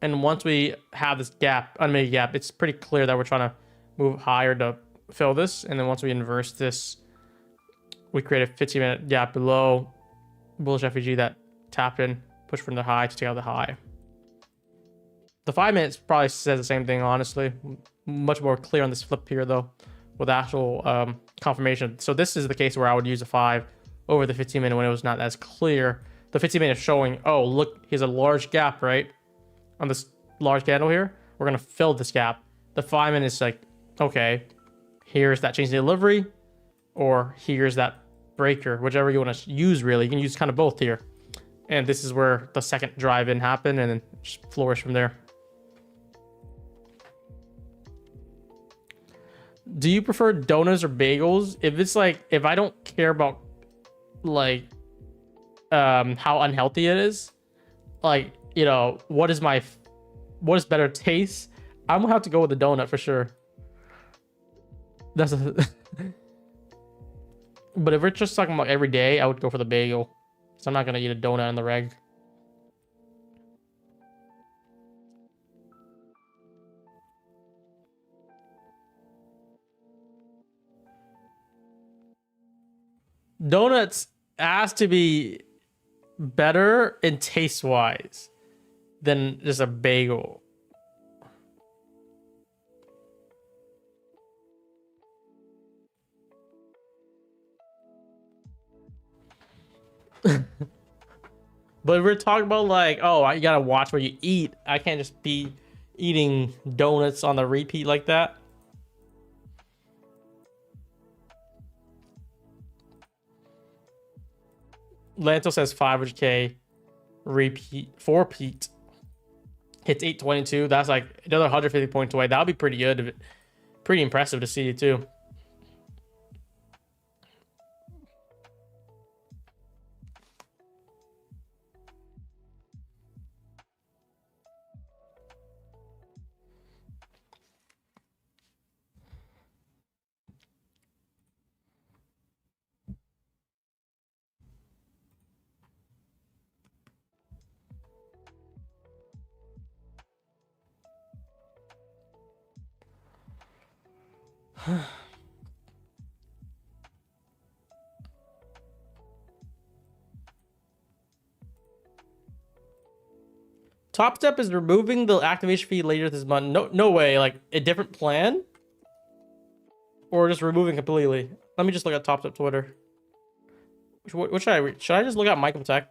Speaker 1: and once we have this gap, unmade gap, it's pretty clear that we're trying to move higher to fill this. And then once we inverse this, we create a 15 minute gap below bullish FEG that tapped in, pushed from the high to take out the high. The 5 minutes probably says the same thing, honestly. Much more clear on this flip here, though, with actual confirmation. So this is the case where I would use a 5 over the 15 minute when it was not as clear. The 15 minute is showing, oh, look, here's a large gap, right? On this large candle here. We're going to fill this gap. The 5 minutes is like, okay, here's that change in delivery, or here's that breaker, whichever you want to use, really. You can use kind of both here. And this is where the second drive in happened, and then just flourish from there. Do you prefer donuts or bagels? If it's like, if I don't care about like how unhealthy it is, like, you know, what is better taste, I'm gonna have to go with the donut for sure. That's a but if we're just talking about every day, I would go for the bagel. So I'm not gonna eat a donut in the reg. Donuts has to be better in taste wise than just a bagel. But we're talking about like, oh, you gotta watch where you eat. I can't just be eating donuts on the repeat like that. Lanto says 500k repeat, 4-peat hits 822. That's like another 150 points away. That would be pretty good. Pretty impressive to see too. Top Step is removing the activation fee later this month. No way. Like a different plan, or just removing completely. Let me just look at Top Step Twitter. What should I read? Should I just look at Michael Tech?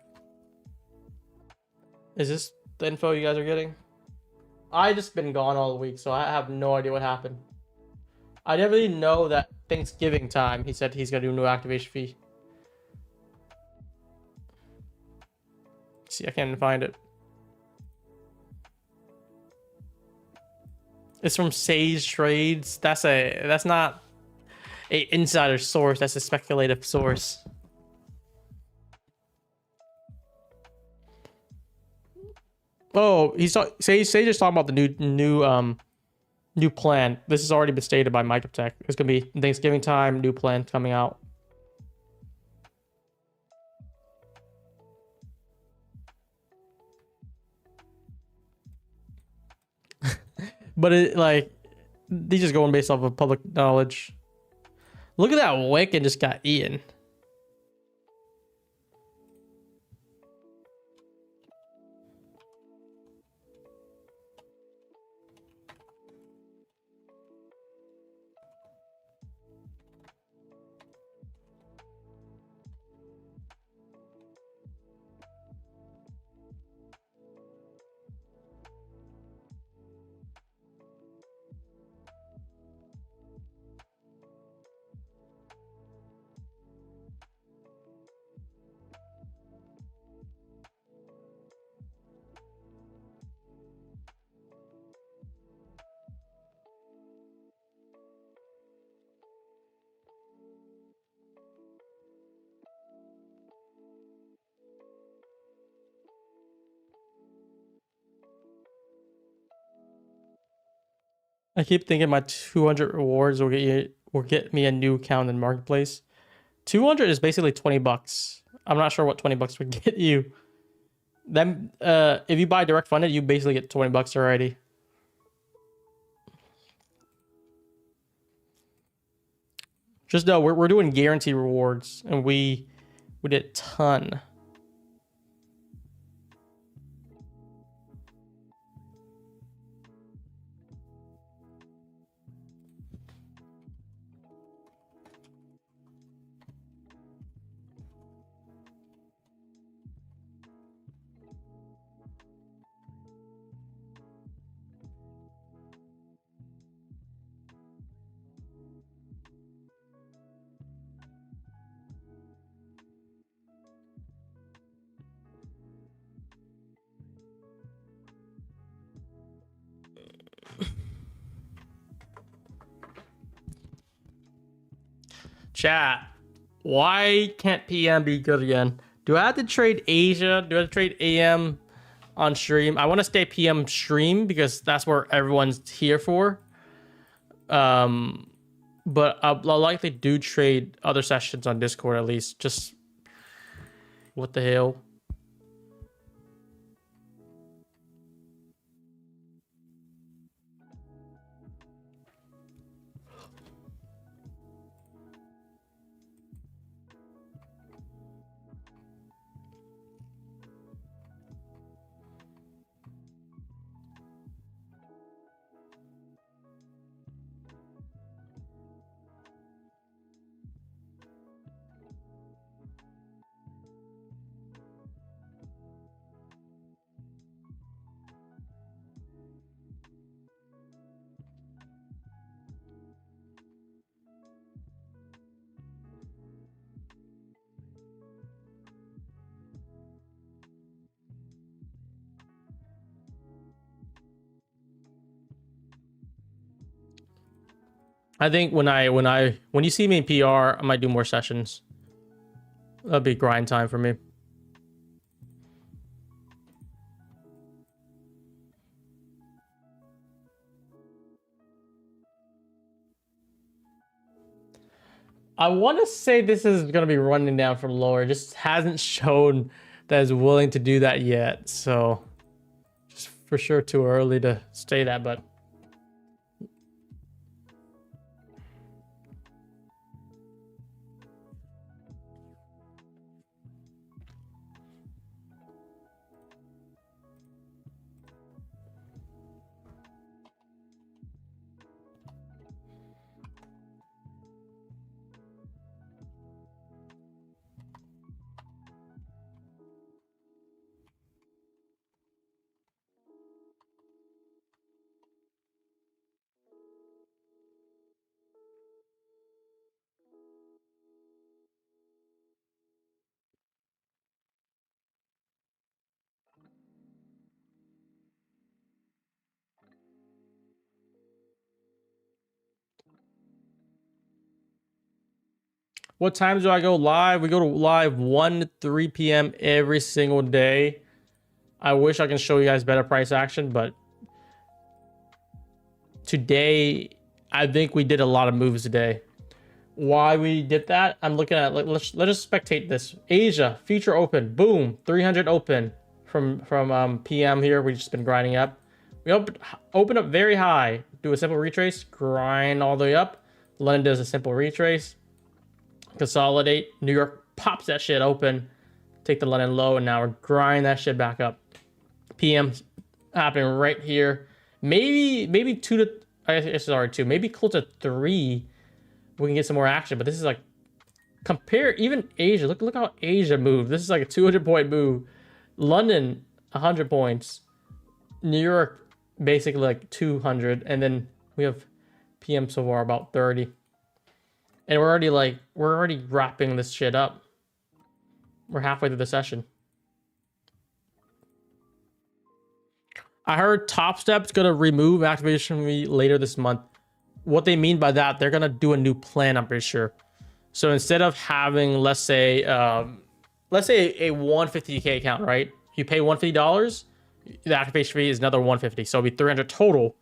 Speaker 1: Is this the info you guys are getting? I just been gone all week, so I have no idea what happened. I definitely know that Thanksgiving time, he said he's gonna do a new activation fee. See, I can't even find it. It's from Sage Trades. That's not a insider source. That's a speculative source. Oh, Sage is talking about the new plan. This has already been stated by Microtech. It's gonna be Thanksgiving time, new plan coming out. But it like these just going based off of public knowledge. Look at that wick and just got eaten. I keep thinking my 200 rewards will get me a new account in Marketplace. 200 is basically 20 bucks. I'm not sure what 20 bucks would get you. Then if you buy direct funded, you basically get 20 bucks already. Just know we're doing guarantee rewards, and we did a ton. Chat. Why can't PM be good again? Do I have to trade Asia? Do I have to trade AM on stream? I want to stay PM stream because that's where everyone's here for. But I'll likely do trade other sessions on Discord at least. Just what the hell? I think when you see me in PR, I might do more sessions. That'll be grind time for me. I want to say this is going to be running down from lower. It just hasn't shown that it's willing to do that yet. So just for sure too early to say that, but what times do I go live? We go to live 1 to 3 p.m. every single day. I wish I can show you guys better price action, but today, I think we did a lot of moves today. Why we did that? I'm looking at, let's just spectate this. Asia, future open, boom, 300 open from PM here. We've just been grinding up. We open up very high, do a simple retrace, grind all the way up. London does a simple retrace. Consolidate. New York pops that shit open, take the London low, and now we're grinding that shit back up. PM happening right here. Maybe 2 to, I guess sorry, 2, maybe close to 3. We can get some more action, but this is like, compare even Asia. Look how Asia moved. This is like a 200-point move. London 100 points. New York basically like 200, and then we have PM so far about 30. And we're already wrapping this shit up. We're halfway through the session. I heard Top Step's gonna remove activation fee later this month. What they mean by that, they're gonna do a new plan, I'm pretty sure. So instead of having, let's say a 150K account, right? You pay $150, the activation fee is another 150, so it'll be 300 total.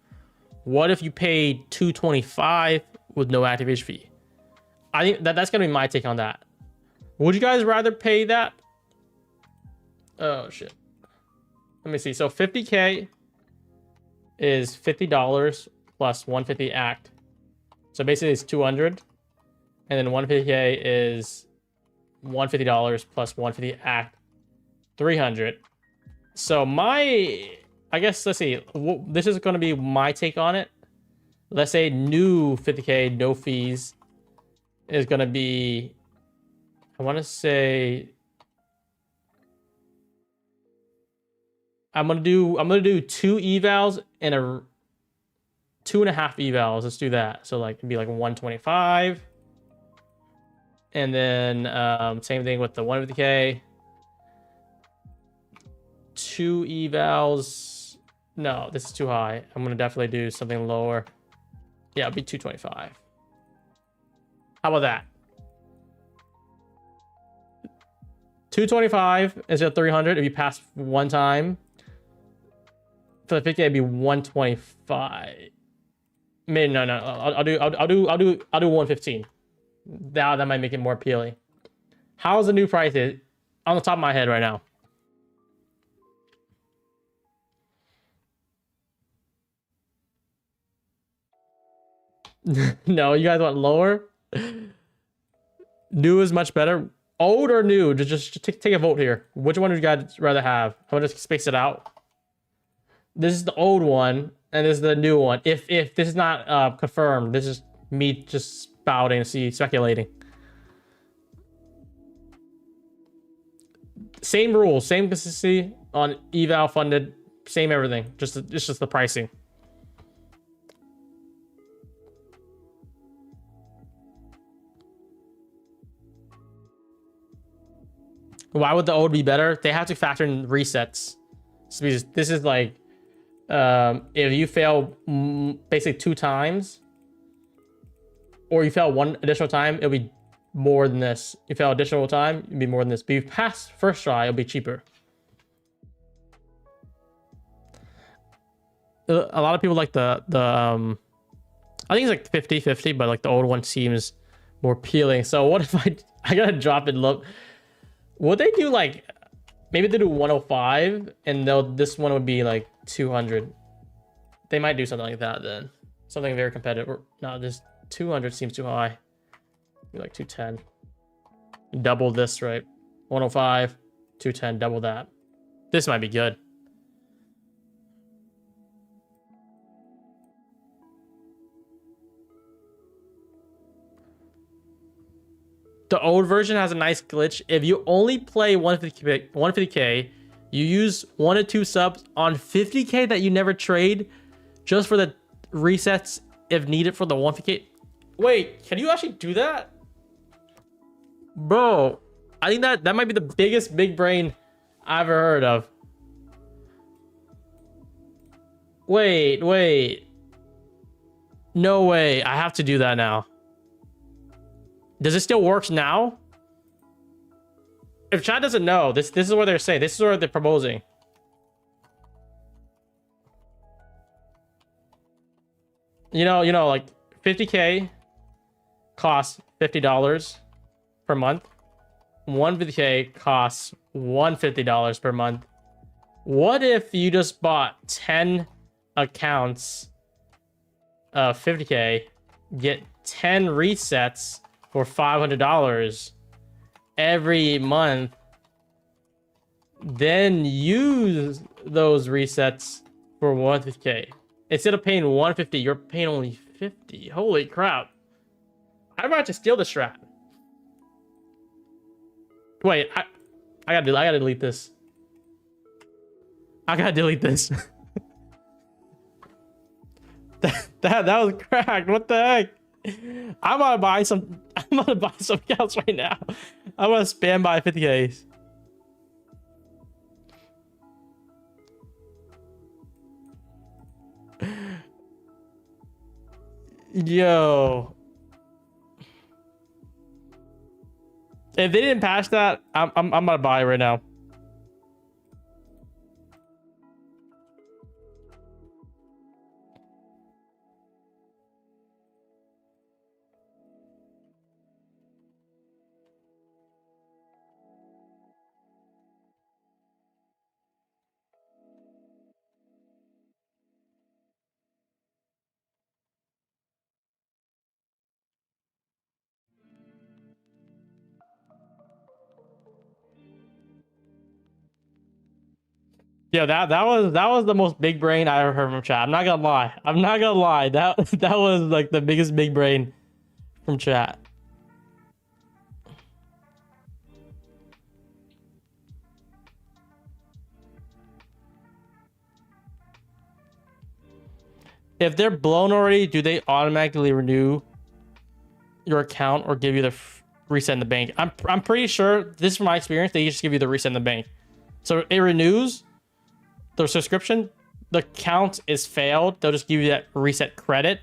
Speaker 1: What if you paid 225 with no activation fee? I think that's gonna be my take on that. Would you guys rather pay that? Oh shit. Let me see. So 50K is $50 plus 150 act. So basically it's 200. And then 150K is $150 plus 150 act, 300. So I guess, let's see. This is going to be my take on it. Let's say new 50K, no fees is going to be, I want to say, I'm gonna do 2 evals and a 2.5 evals. Let's do that. So like it'd be like 125. And then same thing with the 150K. 2 evals. No, this is too high. I'm gonna definitely do something lower. Yeah, it'll be 225. How about that? 225 instead of 300 if you pass one time. For the 50K, it'd be 125. Maybe no. I'll do 115. That might make it more appealing. How's the new price is on the top of my head right now? No, you guys want lower? New is much better. Old or new? Just take a vote here. Which one would you guys rather have? I'm gonna just space it out. This is the old one, and this is the new one. If this is not confirmed, this is me just spouting, speculating. Same rules, same consistency on eval funded, same everything. It's just the pricing. Why would the old be better? They have to factor in resets. Because this is like, if you fail basically 2 times, or you fail 1 additional time, it'll be more than this. You fail additional time, it'll be more than this. But if you pass first try, it'll be cheaper. A lot of people like the I think it's like 50-50, but like the old one seems more appealing. So what if I gotta drop it low? Would they do like, maybe they do 105 and this one would be like 200. They might do something like that then. Something very competitive. Or, no, this 200 seems too high. Be like 210. Double this, right? 105, 210, double that. This might be good. The old version has a nice glitch. If you only play 150K, you use 1 or 2 subs on 50K that you never trade just for the resets if needed for the 150K. Wait, can you actually do that? Bro, I think that might be the biggest big brain I've ever heard of. Wait. No way, I have to do that now. Does it still work now? If chat doesn't know, this is what they're saying. This is what they're proposing. You know, like 50K costs $50 per month. 150K costs $150 per month. What if you just bought 10 accounts of 50K, get 10 resets for $500 every month, then use those resets for 150K. Instead of paying 150, you're paying only 50. Holy crap. I'm about to steal the strat. Wait, I gotta delete this. I gotta delete this. that was cracked. What the heck? I'm gonna buy some accounts right now. I'm gonna spam buy 50Ks. Yo. If they didn't patch that, I'm gonna buy it right now. Yeah, that was the most big brain I ever heard from chat. I'm not gonna lie. That was like the biggest big brain from chat. If they're blown already, do they automatically renew your account or give you the reset in the bank? I'm pretty sure, this is from my experience, they just give you the reset in the bank. So it renews the subscription, the count is failed, they'll just give you that reset credit.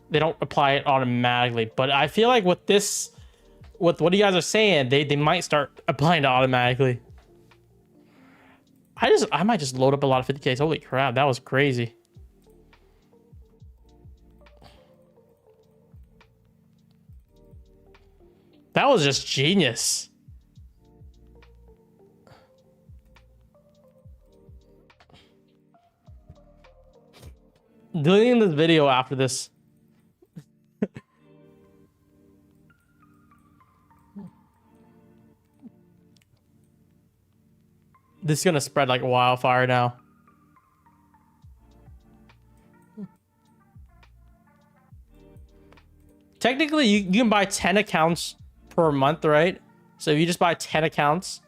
Speaker 1: They don't apply it automatically. But I feel like with this with what you guys are saying, they might start applying it automatically. I might just load up a lot of 50Ks. Holy crap, that was crazy. That was just genius. Deleting this video after this. This is gonna spread like wildfire now. Technically, you can buy 10 accounts per month, right? So if you just buy 10 accounts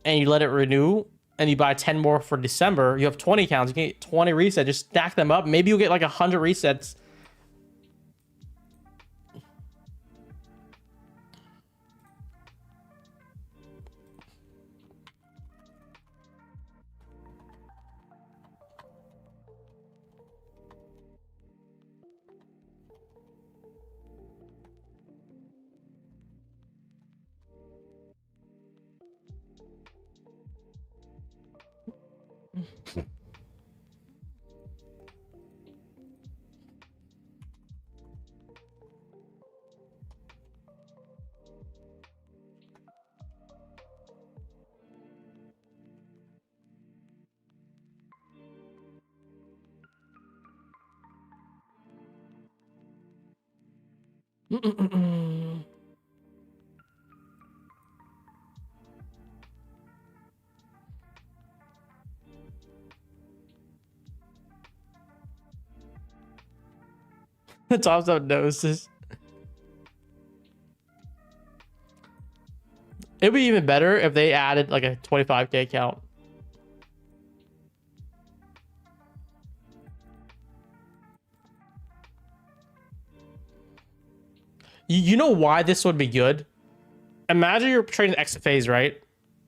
Speaker 1: and you let it renew and you buy 10 more for December, you have 20 accounts. You can get 20 resets. Just stack them up. Maybe you'll get like 100 resets. Tops up notices. It'd be even better if they added like a 25K account. You know why this would be good? Imagine you're trading XFAs, right?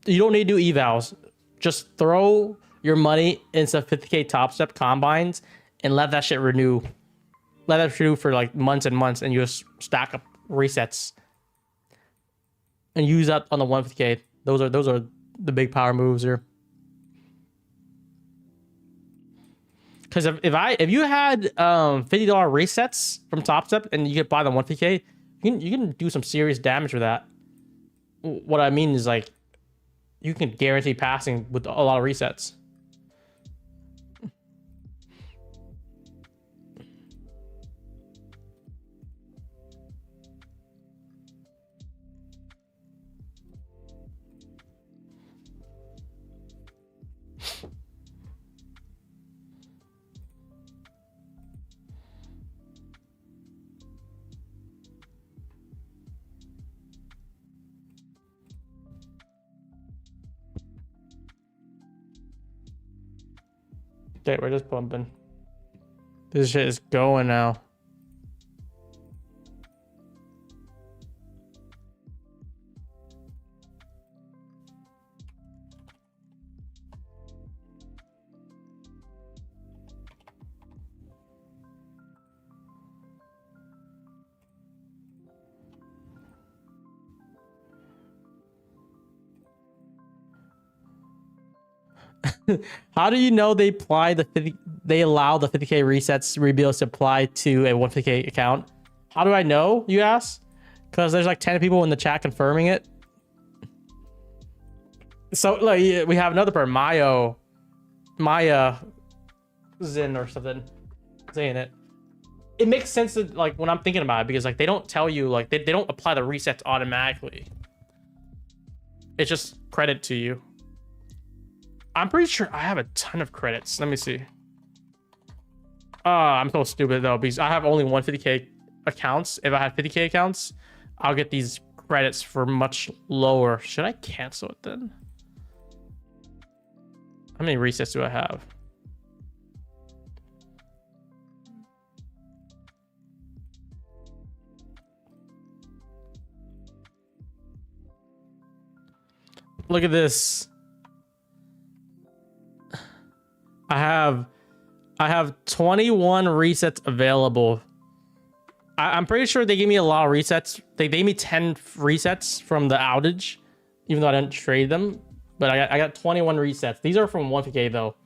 Speaker 1: You don't need to do evals. Just throw your money into 50K top step combines and let that shit renew. Let that renew for like months and months, and you just stack up resets and use that on the 150K. Those are the big power moves here. Because if you had $50 resets from top step and you could buy the 150K, you can do some serious damage with that. What I mean is like you can guarantee passing with a lot of resets. Okay, we're just pumping. This shit is going now. How do you know they apply they allow the 50K resets rebuilds to apply to a 150K account? How do I know, you ask? Because there's like 10 people in the chat confirming it. So like we have another person, Maya Zin or something saying it. It makes sense that, like, when I'm thinking about it, because like they don't tell you, like they don't apply the resets automatically. It's just credit to you. I'm pretty sure I have a ton of credits. Let me see. I'm so stupid though, because I have only 150K accounts. If I had 50K accounts, I'll get these credits for much lower. Should I cancel it then? How many resets do I have? Look at this. I have 21 resets available. I'm pretty sure they gave me a lot of resets. They gave me 10 resets from the outage, even though I didn't trade them. But I got 21 resets. These are from 150K though.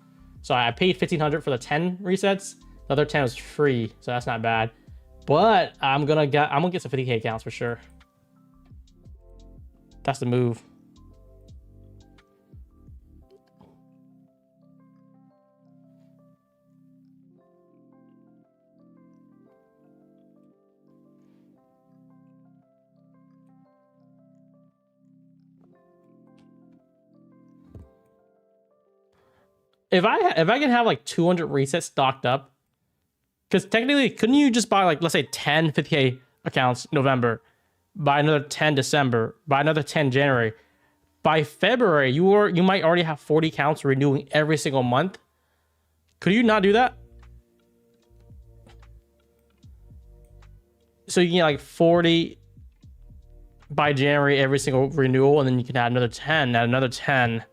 Speaker 1: So I paid 1,500 for the 10 resets. The other 10 was free, so that's not bad. But I'm gonna get some 50K accounts for sure. That's the move. If I can have like 200 resets stocked up, because technically, couldn't you just buy like, let's say 10 50K accounts November, buy another 10 December, buy another 10 January. By February, you might already have 40 accounts renewing every single month. Could you not do that? So you can get like 40 by January every single renewal, and then you can add another 10, add another 10.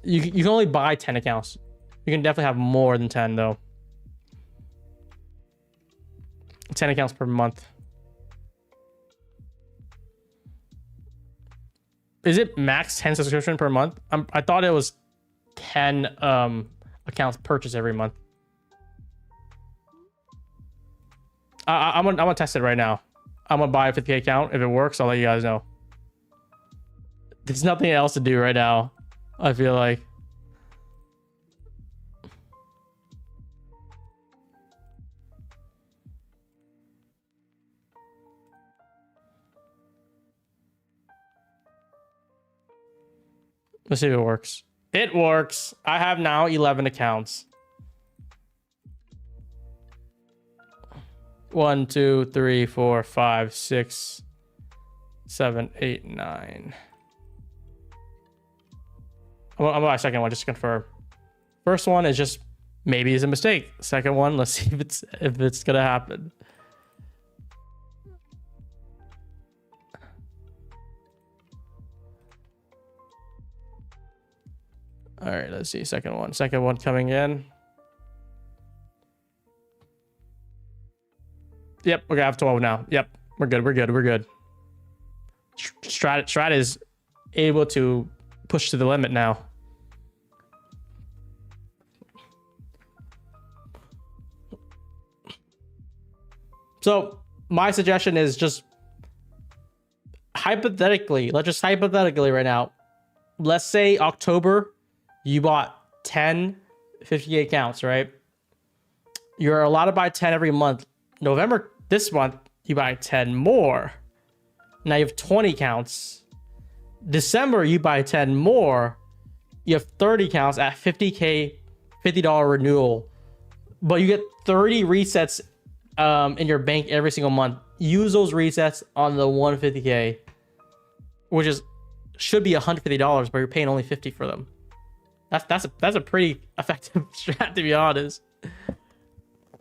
Speaker 1: You can only buy 10 accounts. You can definitely have more than 10 though. 10 accounts per month. Is it max 10 subscription per month? I thought it was 10 accounts purchased every month. I'm gonna test it right now. I'm gonna buy a 50K account. If it works, I'll let you guys know. There's nothing else to do right now, I feel like. Let's see if it works. It works. I have now 11 accounts. 1, 2, 3, 4, 5, 6, 7, 8, 9. I'm gonna buy a second one just to confirm. First one is just maybe is a mistake. Second one, let's see if it's gonna happen. All right, let's see. Second one coming in. Yep, we're gonna have 12 now. Yep, we're good. Strat is able to push to the limit now. So my suggestion is just hypothetically, let's just hypothetically right now. Let's say October, you bought 10 50K accounts, right? You're allowed to buy 10 every month. November, this month, you buy 10 more. Now you have 20 counts. December, you buy 10 more. You have 30 counts at 50K, $50 renewal. But you get 30 resets in your bank every single month. Use those resets on the 150K, which should be $150, but you're paying only 50 for them. That's a pretty effective strat, to be honest.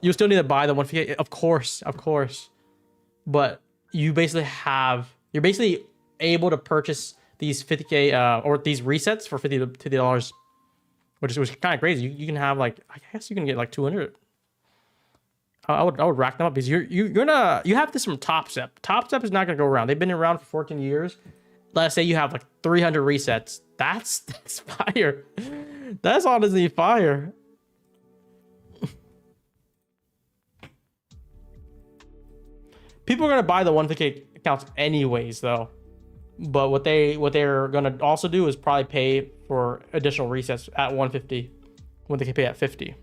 Speaker 1: You still need to buy the 150K, of course, but you're basically able to purchase these 50K or these resets for $50, which is kind of crazy. You can have like, I guess you can get like 200. I would rack them up because you have this from Top Step. Top Step is not gonna go around. They've been around for 14 years. Let's say you have like 300 resets. That's fire. That's honestly fire. People are gonna buy the 150K accounts anyways, though. But what they're gonna also do is probably pay for additional resets at 150 when they can pay at 50.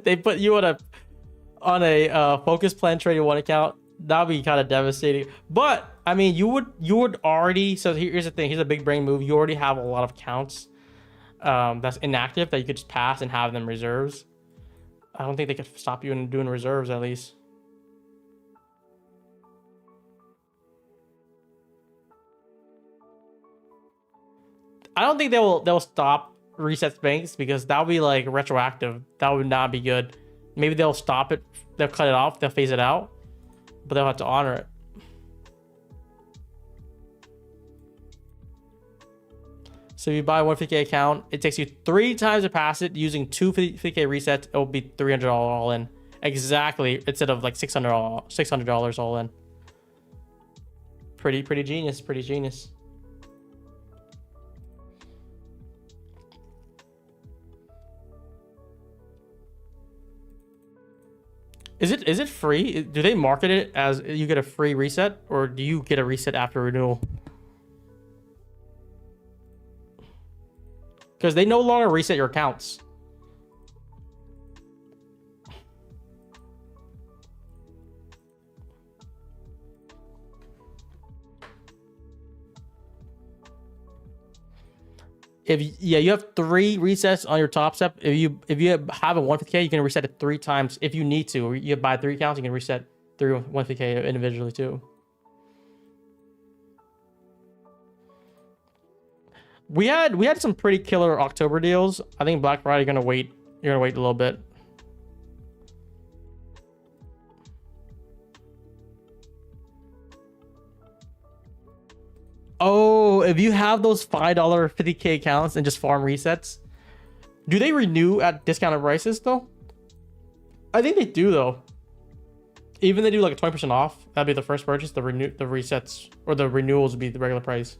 Speaker 1: They put you on a focus plan trading one account. That'd be kind of devastating. But I mean, you would already. So here's the thing. Here's a big brain move. You already have a lot of accounts that's inactive that you could just pass and have them reserves. I don't think they could stop you in doing reserves at least. I don't think they'll stop resets banks because that would be like retroactive. That would not be good. Maybe they'll stop it, they'll cut it off, they'll phase it out, but they'll have to honor it. So if you buy a 150K account, it takes you 3 times to pass it using 2 50K resets. It will be $300 all in. Exactly, instead of like $600 all in. Pretty genius, pretty genius. Is it free? Do they market it as you get a free reset, or do you get a reset after renewal? Because they no longer reset your accounts. You have 3 resets on your top step. If you have a 150K, you can reset it 3 times if you need to. Or you buy 3 accounts, you can reset 3 150K individually too. We had some pretty killer October deals. I think Black Friday you're gonna wait a little bit. Oh, if you have those $5 50K accounts and just farm resets, do they renew at discounted prices though? I think they do though. Even they do like a 20% off, that'd be the first purchase. The resets or the renewals would be the regular price.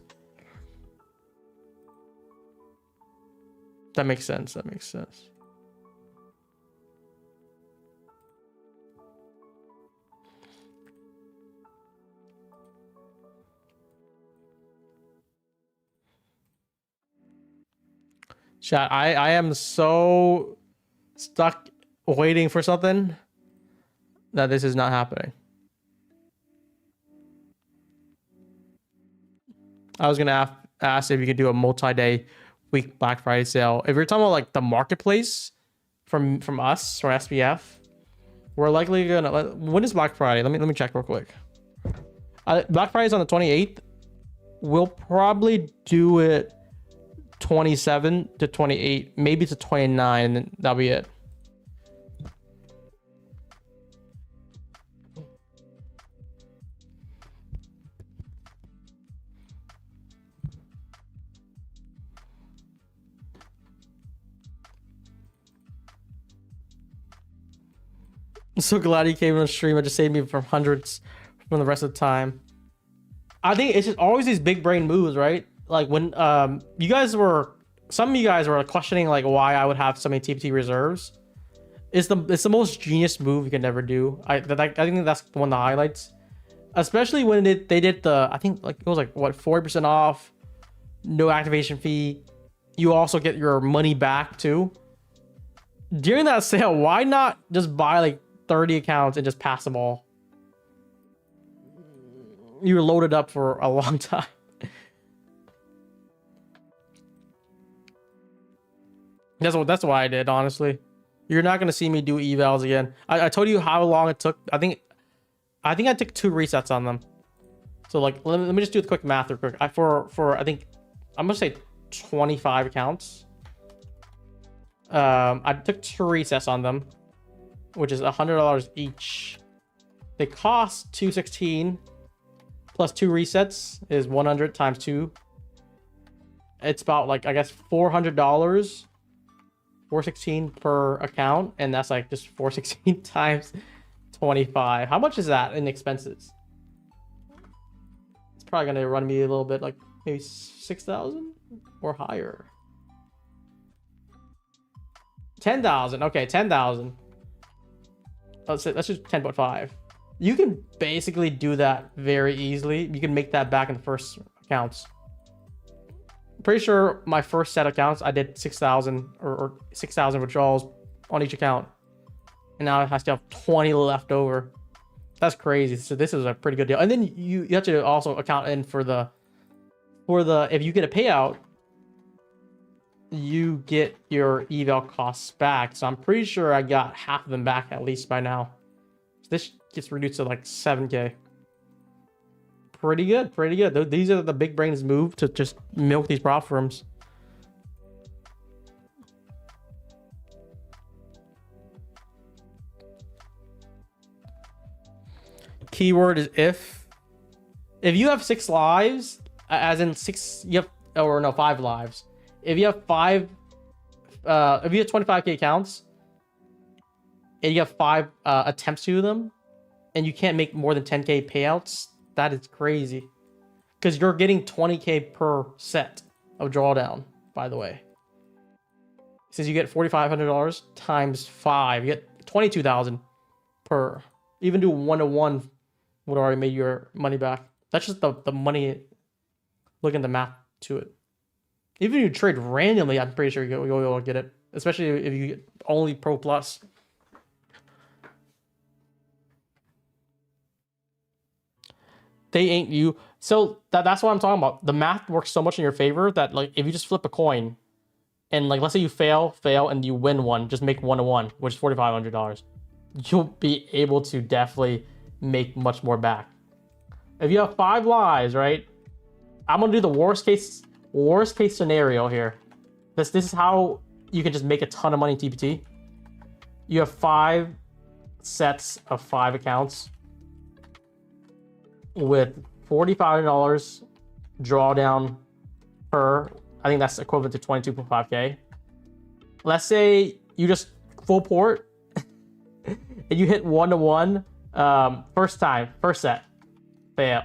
Speaker 1: That makes sense. That makes sense. Chat, I am so stuck waiting for something that this is not happening. I was gonna ask if you could do a multi-day week Black Friday sale. If you're talking about like the marketplace from us or SPF, we're likely gonna. When is Black Friday? Let me check real quick. Black Friday is on the 28th. We'll probably do it 27 to 28, maybe to 29, and then that'll be it. I'm so glad he came on stream. It just saved me from hundreds from the rest of the time. I think it's just always these big brain moves, right? Like when some of you guys were questioning like why I would have so many TPT reserves. It's the most genius move you can ever do. I think that's one of the highlights, especially when they did the, I think like it was like what, 40% off, no activation fee. You also get your money back too. During that sale, why not just buy like 30 accounts and just pass them all? You were loaded up for a long time. That's why I did, honestly. You're not gonna see me do evals again. I told you how long it took. I think I took 2 resets on them. So like let me just do the quick math real quick. For I think I'm gonna say 25 accounts. I took 2 resets on them, which is $100 each. They cost $216 plus 2 resets is 100 times 2. It's about like, I guess, $400, $416 per account, and that's like just 416 times 25. How much is that in expenses? It's probably gonna run me a little bit, like maybe 6,000 or higher. 10,000. Okay, 10,000. Let's just 10.5. You can basically do that very easily. You can make that back in the first accounts. I'm pretty sure my first set of accounts, I did 6,000 or 6,000 withdrawals on each account. And now I still have 20 left over. That's crazy. So this is a pretty good deal. And then you have to also account in for the if you get a payout, you get your eval costs back. So I'm pretty sure I got half of them back at least by now. So this gets reduced to like 7K. Pretty good, pretty good. These are the big brains move to just milk these prop firms. Keyword is if. If you have 6 lives, as in 6, you have, or no, 5 lives. If you have 5, if you have 25k accounts, and you have 5 attempts to do them, and you can't make more than 10k payouts, that is crazy. Because you're getting 20k per set of drawdown, by the way. Since you get $4,500 times 5, you get 22,000 per. Even do 1-to-1 would already made your money back. That's just the money. Look at the math to it. Even if you trade randomly, I'm pretty sure you'll be able to get it. Especially if you get only Pro Plus. They ain't you. So that's what I'm talking about. The math works so much in your favor that, like, if you just flip a coin and, like, let's say you fail, and you win one, just make 1-to-1, which is $4,500. You'll be able to definitely make much more back. If you have 5 lives, right? I'm gonna do the worst case scenario here. This is how you can just make a ton of money in TPT. You have 5 sets of 5 accounts with $4,500 drawdown per. I think that's equivalent to 22.5k. Let's say you just full port and you hit 1-to-1 first set, fail,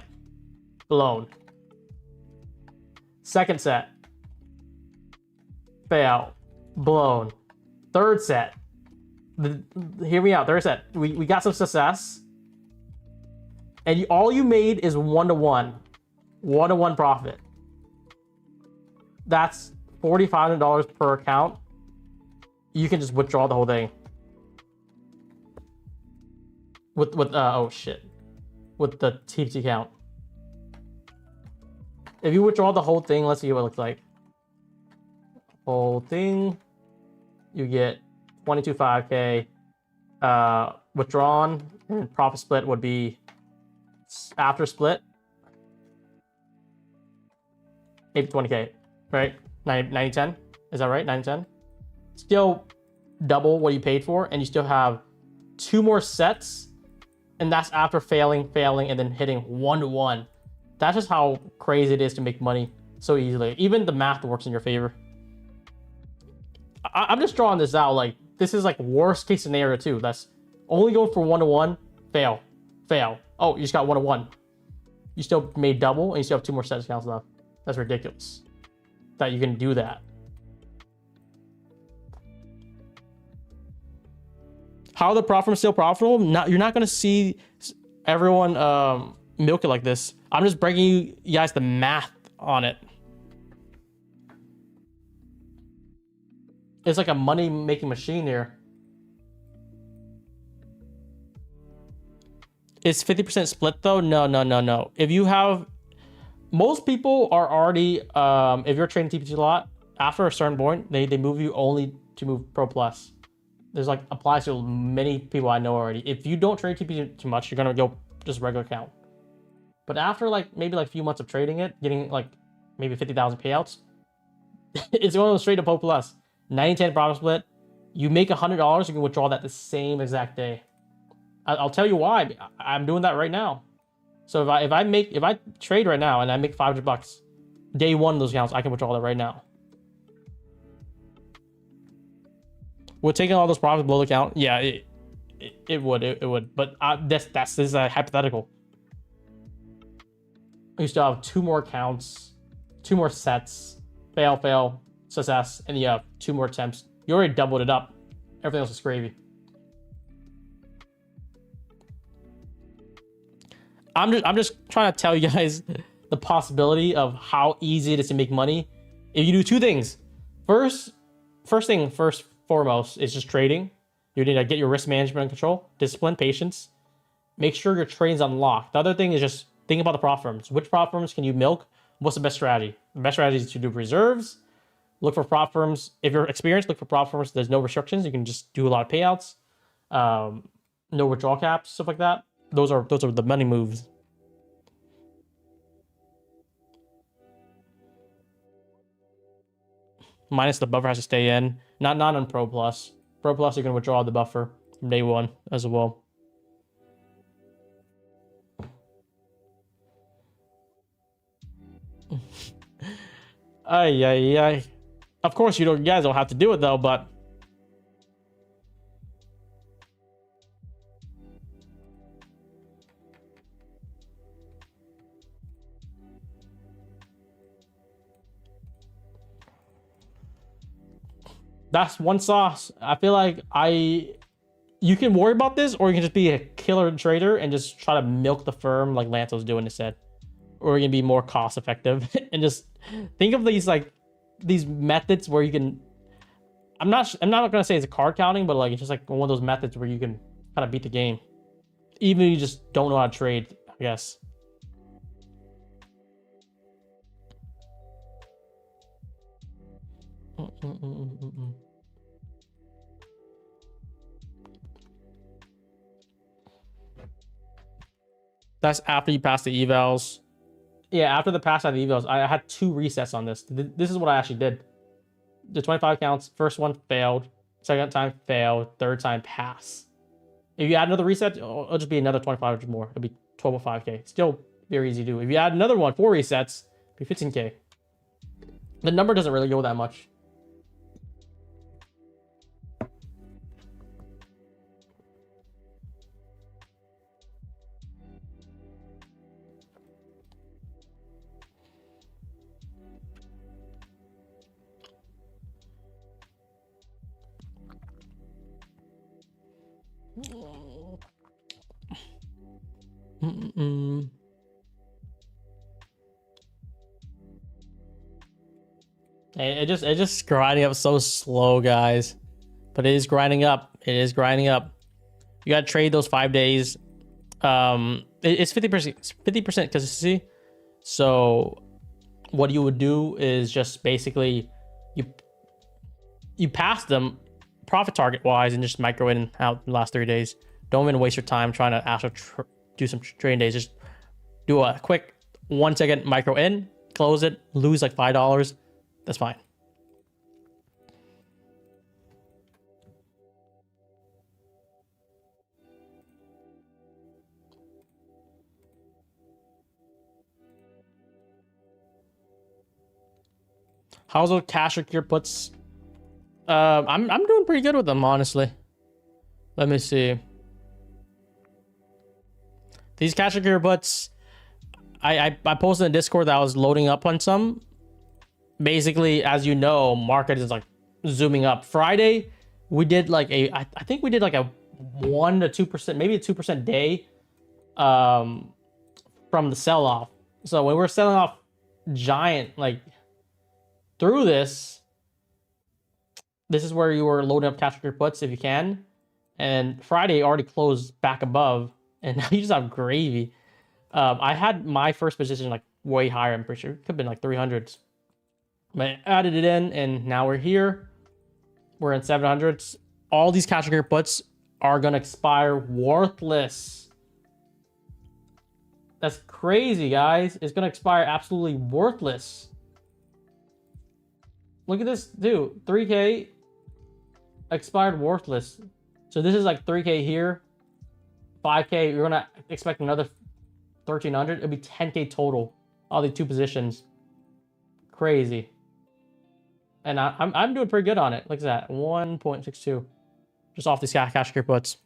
Speaker 1: blown. Second set, fail, blown. Third set, hear me out. Third set, we got some success, and all you made is 1-to-1 profit. That's $4,500 per account. You can just withdraw the whole thing. With oh shit, with the TPT count. If you withdraw the whole thing, let's see what it looks like. Whole thing, you get 22.5k withdrawn, and profit split would be after split maybe 20k, right? 90-10, is that right? 90-10. Still double what you paid for, and you still have 2 more sets. And that's after failing, and then hitting 1-to-1. That's just how crazy it is to make money so easily. Even the math works in your favor. I'm just drawing this out. Like, this is like worst case scenario too. That's only going for 1-to-1, fail. Oh, you just got 1-to-1. You still made double, and you still have 2 more sets of accounts left. That's ridiculous that you can do that. How the prop firm is still profitable? You're not going to see everyone milk it like this. I'm just bringing you guys the math on it. It's like a money-making machine here. Is 50% split though? No. If you have, most people are already, if you're trading TPT a lot, after a certain point, they move you only to move Pro Plus. There's like applies to many people I know already. If you don't trade TPT too much, you're gonna go just regular account. But after like maybe like a few months of trading it, getting like maybe 50,000 payouts, it's going straight to Pro Plus. 90-10 profit split. You make $100, you can withdraw that the same exact day. I'll tell you why. I'm doing that right now. So if I trade right now and I make $500, day one of those accounts, I can withdraw that right now. Would taking all those profits below the account? Yeah, it would. But this is a hypothetical. You still have 2 more accounts, 2 more sets, fail, success, and you have 2 more attempts. You already doubled it up. Everything else is gravy. I'm just trying to tell you guys the possibility of how easy it is to make money if you do 2 things. First foremost is just trading. You need to get your risk management and control, discipline, patience. Make sure your trading's unlocked. The other thing is just think about the prop firms. Which prop firms can you milk? What's the best strategy? The best strategy is to do reserves. Look for prop firms. If you're experienced, look for prop firms. There's no restrictions. You can just do a lot of payouts. No withdrawal caps, stuff like that. Those are the money moves. Minus the buffer has to stay in. Not on Pro Plus. Pro Plus, you can withdraw the buffer from day one as well. Ay, ay, ay. Of course, you guys don't have to do it though, but that's one sauce. I feel like you can worry about this, or you can just be a killer trader and just try to milk the firm like Lanto's doing instead. Or you can be more cost effective and just think of these methods where you can. I'm not gonna say it's a card counting, but like it's just like one of those methods where you can kind of beat the game, even if you just don't know how to trade, I guess. That's after you pass the evals. Yeah, after the pass out of the evals, I had 2 resets on this. This is what I actually did. The 25 counts, first one failed, second time failed, third time pass. If you add another reset, it'll just be another 2,500 more. It'll be 12.5k. Still very easy to do. If you add another one, 4 resets, it'll be 15k. The number doesn't really go that much. It just grinding up so slow, guys. But it is grinding up. It is grinding up. You gotta trade those 5 days. It's 50% consistency. So what you would do is just basically you pass them profit target wise and just micro in out the last 3 days. Don't even waste your time trying to actually do some trading days. Just do a quick 1 second micro in, close it, lose like $5. That's fine. How's those cash secure puts? I'm doing pretty good with them, honestly. Let me see. These cash secure puts, I posted in Discord that I was loading up on some. Basically, as you know, market is like zooming up. Friday, we did like I think we did like a 1 to 2%, maybe a 2% day from the sell-off. So when we're selling off giant, like through this is where you were loading up cash secure puts if you can. And Friday already closed back above, and now you just have gravy. I had my first position like way higher. I'm pretty sure it could have been like 300s. But I added it in, and now we're here. We're in 700s. All these cash secure puts are gonna expire worthless. That's crazy, guys. It's gonna expire absolutely worthless. Look at this, dude. 3k expired worthless. So this is like 3k here, 5k. You're gonna expect another 1,300. It'll be 10k total. All the 2 positions. Crazy. And I'm doing pretty good on it. Look at that, 1.62, just off these cash secure puts.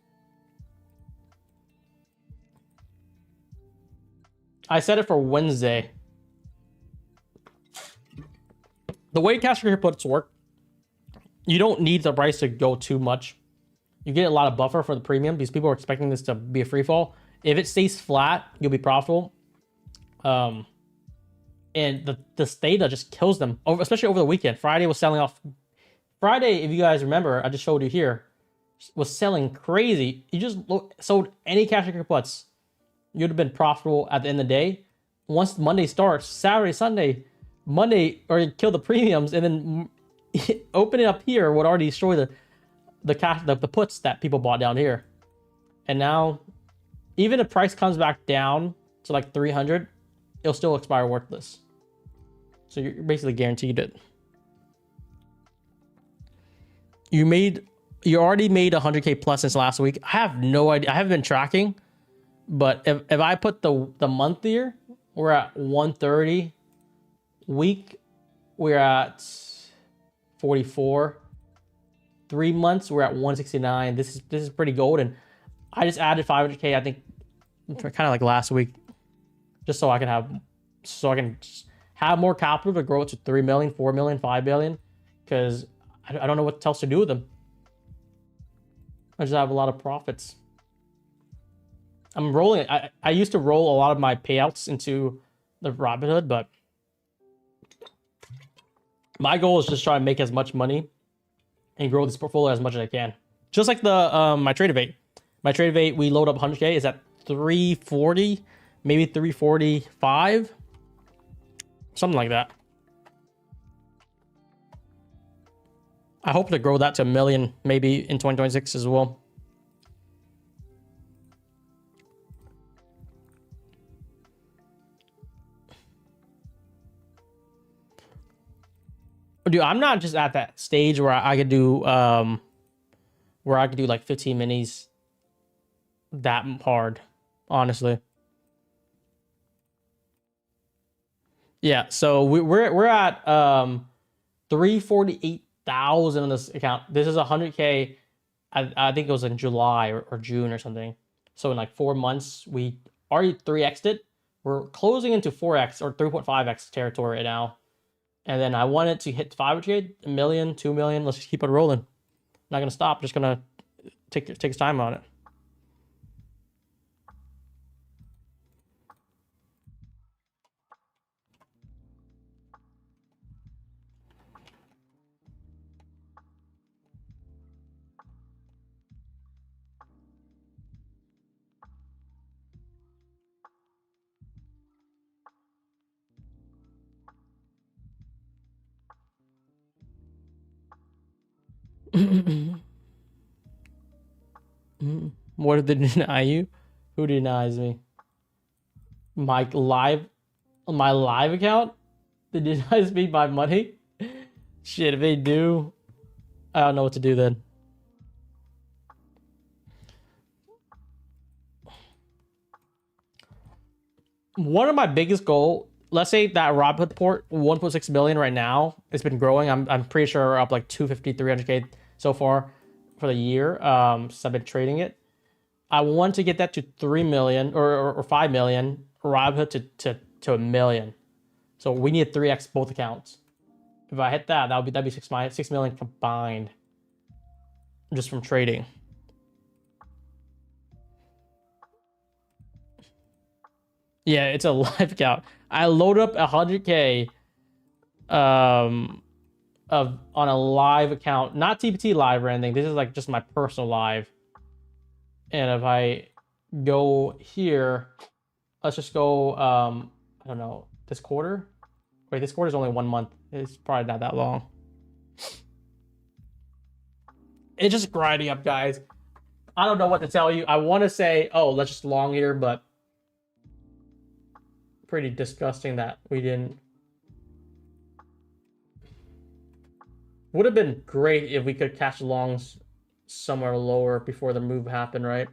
Speaker 1: I set it for Wednesday. The way cash secure puts work, you don't need the price to go too much. You get a lot of buffer for the premium because people are expecting this to be a free fall. If it stays flat, you'll be profitable. And the theta just kills them, especially over the weekend. Friday was selling off. Friday, if you guys remember, I just showed you here, was selling crazy. You just sold any cash secure puts, you'd have been profitable at the end of the day. Once Monday starts, Saturday, Sunday, Monday, or kill the premiums, and then open it up here would already destroy the puts that people bought down here. And now, even if price comes back down to like 300, it'll still expire worthless. So you're basically guaranteed it. You already made 100k plus since last week. I have no idea. I haven't been tracking, but if I put the month here, we're at 130 week. we're at 44. 3 months, we're at 169. This is pretty golden. I just added 500K, I think, kind of like last week, just so I can have more capital to grow it to 3 million, 4 million, 5 million, because I don't know what else to do with them. I just have a lot of profits. I'm rolling. I used to roll a lot of my payouts into the Robinhood, but my goal is just try to make as much money and grow this portfolio as much as I can. Just like the my trade evade. My trade evade, we load up 100K, is at 340, maybe 345, something like that. I hope to grow that to 1 million maybe in 2026 as well. Dude, I'm not just at that stage where I could do like 15 minis that hard, honestly. Yeah, so we're at 348,000 on this account. This is 100K. I think it was in July or June or something. So in like 4 months, we already 3x'd it. We're closing into 4x or 3.5x territory right now. And then I want it to hit 500K, 1 million, 2 million. Let's just keep it rolling. Not gonna stop. Just gonna take its time on it. What did they deny you? Who denies me? My live account? They denies me my money? Shit, if they do, I don't know what to do then. One of my biggest goal, let's say that Robinhood port, 1.6 million right now, it's been growing. I'm pretty sure we're up like 250, 300K so far for the year since I've been trading it. I want to get that to 3 million or 5 million, Robinhood to 1 million. So we need 3x both accounts. If I hit that, that'd be 6 million combined just from trading. Yeah, it's a live account. I load up 100K on a live account, not TPT live or anything. This is like just my personal live. And if I go here, let's just go I don't know, this quarter. Wait, this quarter is only 1 month. It's probably not that long. It's just grinding up, guys. I don't know what to tell you. I want to say, oh, let's just long here, but pretty disgusting that we didn't. Would have been great if we could catch longs somewhere lower before the move happened, right?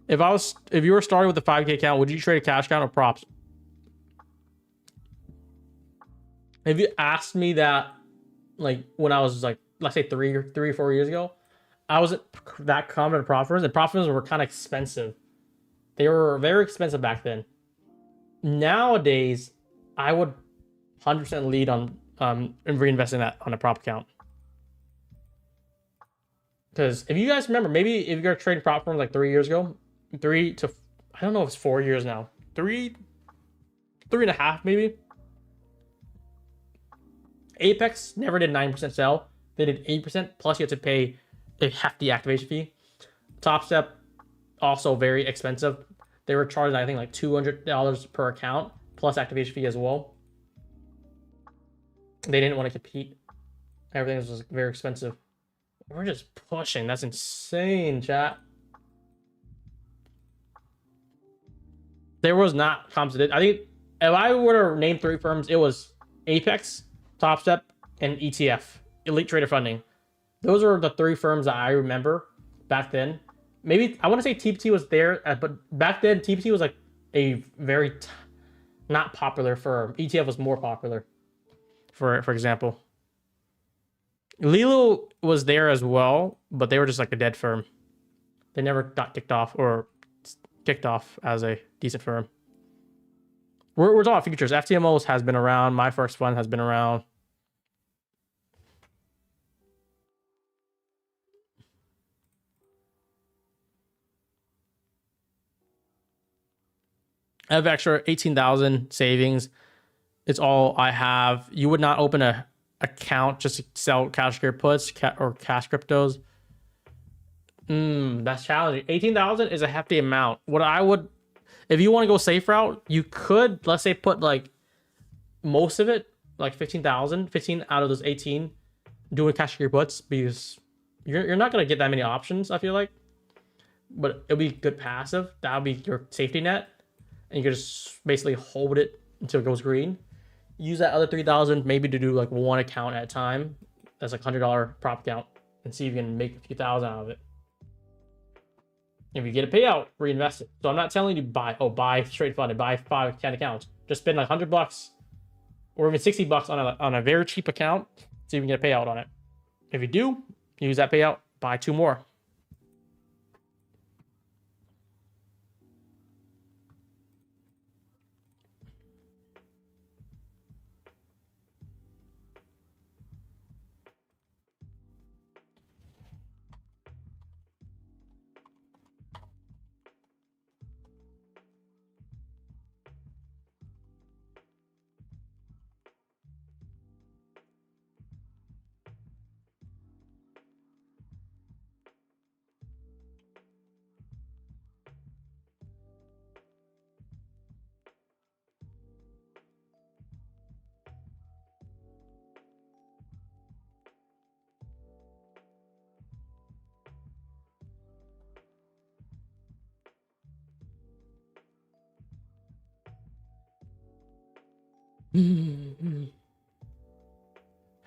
Speaker 1: If you were starting with a 5K account, would you trade a cash account or props? If you asked me that, like when I was like, let's say 3 or 4 years ago, I wasn't that confident in prop firms, and prop firms were kind of expensive. They were very expensive back then. Nowadays, I would 100% lead on reinvesting that on a prop account. Because if you guys remember, maybe if you're trading prop firms like 3 years ago, I don't know if it's 4 years now, 3.5 maybe. Apex never did 9% sell. They did 8%, plus you had to pay a hefty activation fee. Top Step, also very expensive. They were charging, I think, like $200 per account, plus activation fee as well. They didn't want to compete. Everything was just very expensive. We're just pushing. That's insane, chat. There was not COMPENSATED. I think if I were to name 3 firms, it was Apex, Top Step, and ETF, Elite Trader Funding. Those are the 3 firms that I remember back then. Maybe I want to say TPT was there, but back then TPT was like a very not popular firm. ETF was more popular, for example. Lilo was there as well, but they were just like a dead firm. They never got kicked off or kicked off as a decent firm. We're talking about futures. FTMOs has been around. My first fund has been around. I have extra 18,000 savings. It's all I have. You would not open a account just to sell cash secure puts or cash cryptos. That's challenging. 18,000 is a hefty amount. What I would, if you want to go safe route, you could, let's say, put like most of it, like 15,000, 15 out of those 18 doing cash secure puts, because you're not going to get that many options, I feel like. But it'll be good passive. That'll be your safety net. And you can just basically hold it until it goes green. Use that other 3,000 maybe to do like one account at a time. That's like $100 prop account, and see if you can make a few thousand out of it. If you get a payout, reinvest it. So I'm not telling you to buy straight funded, buy 5, 10 accounts. Just spend like $100 or even $60 on a very cheap account, so you can get a payout on it. If you do, use that payout, buy 2 more.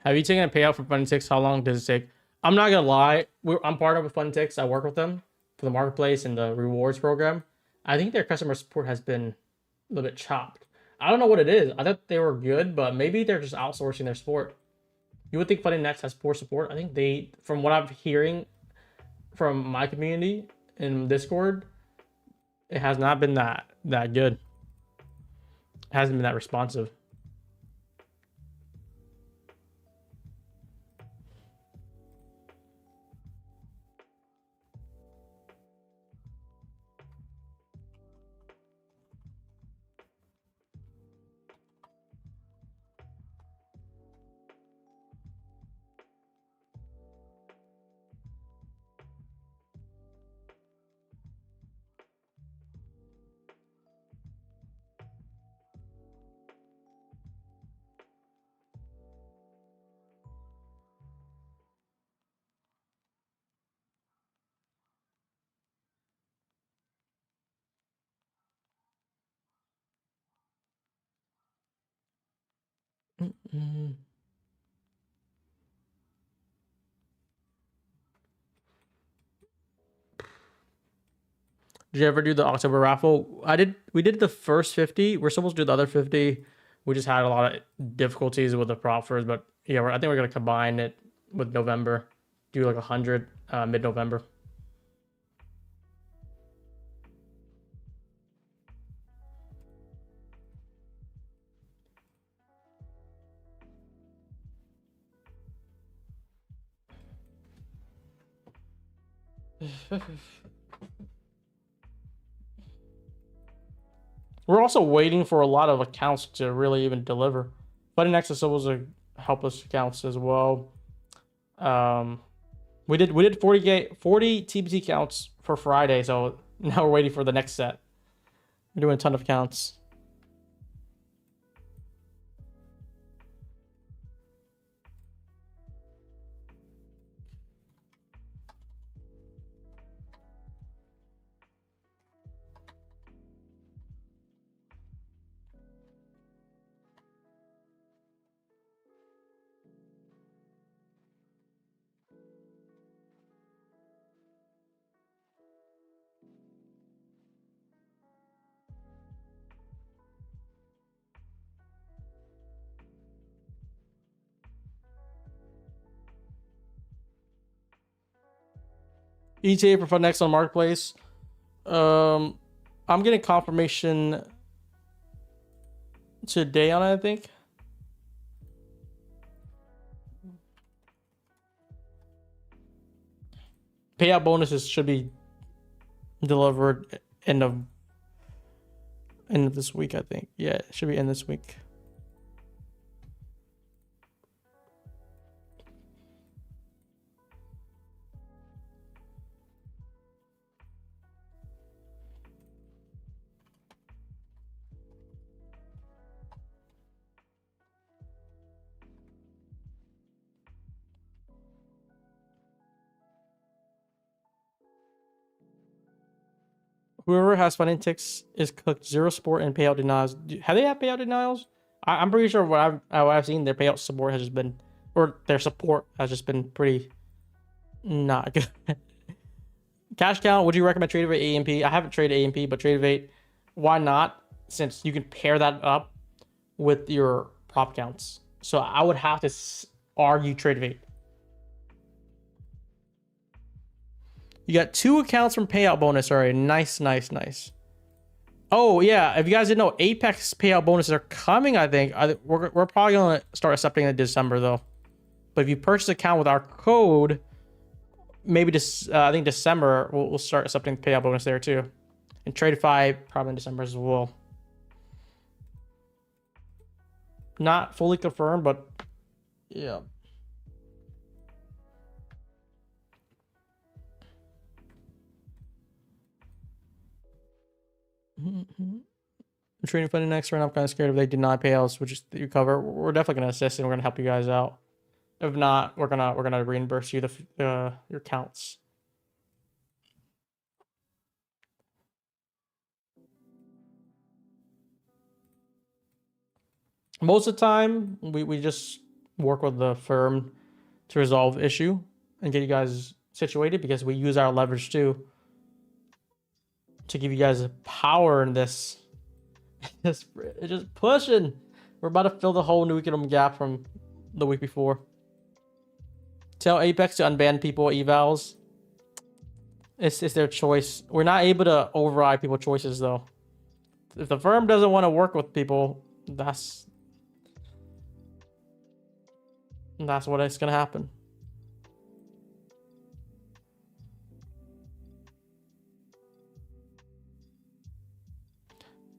Speaker 1: Have you taken a payout from Funding6? How long does it take? I'm not gonna lie, I'm partnered with Funding6. I work with them for the marketplace and the rewards program. I think their customer support has been a little bit chopped. I don't know what it is. I thought they were good, but maybe they're just outsourcing their support. You would think Funding6 has poor support. I think they, from what I'm hearing from my community in Discord, it has not been that good. It hasn't been that responsive. Mm-hmm. Did you ever do the October raffle? I did. We did the first 50. We're supposed to do the other 50. We just had a lot of difficulties with the proffers, but yeah, I think we're gonna combine it with November. Do like 100 mid-November. We're also waiting for a lot of accounts to really even deliver. But in Nexus was a help us accounts as well. We did 40 TBT counts for Friday, so now we're waiting for the next set. We're doing a ton of counts. ETA for Fund Next on Marketplace. I'm getting confirmation today on it, I think. Payout bonuses should be delivered end of this week, I think. Yeah, it should be end this week. Whoever has funding ticks is cooked 0 support and payout denials. Have they had payout denials? I'm pretty sure what I've seen, their payout support has just been, or their support has just been pretty not good. Cash count, would you recommend Tradeovate AMP? I haven't traded AMP, but Tradeovate, why not? Since you can pair that up with your prop counts. So I would have to argue Tradeovate. You got 2 accounts from payout bonus already. Nice, nice, nice. Oh yeah, if you guys didn't know, Apex payout bonuses are coming. I think we're probably gonna start accepting in December though. But if you purchase an account with our code, maybe this I think December we'll start accepting the payout bonus there too, and Tradeify probably in December as well. Not fully confirmed, but yeah. I'm trading funding next round. I'm kind of scared if they deny payouts, which is you cover. We're definitely gonna assist and we're gonna help you guys out. If not, we're gonna reimburse you your counts. Most of the time, we just work with the firm to resolve issue and get you guys situated because we use our leverage too to give you guys power in this. It's just pushing. We're about to fill the whole new economic gap from the week before. Tell Apex to unban people evals. It's their choice. We're not able to override people's choices though. If the firm doesn't want to work with people, that's what is gonna happen.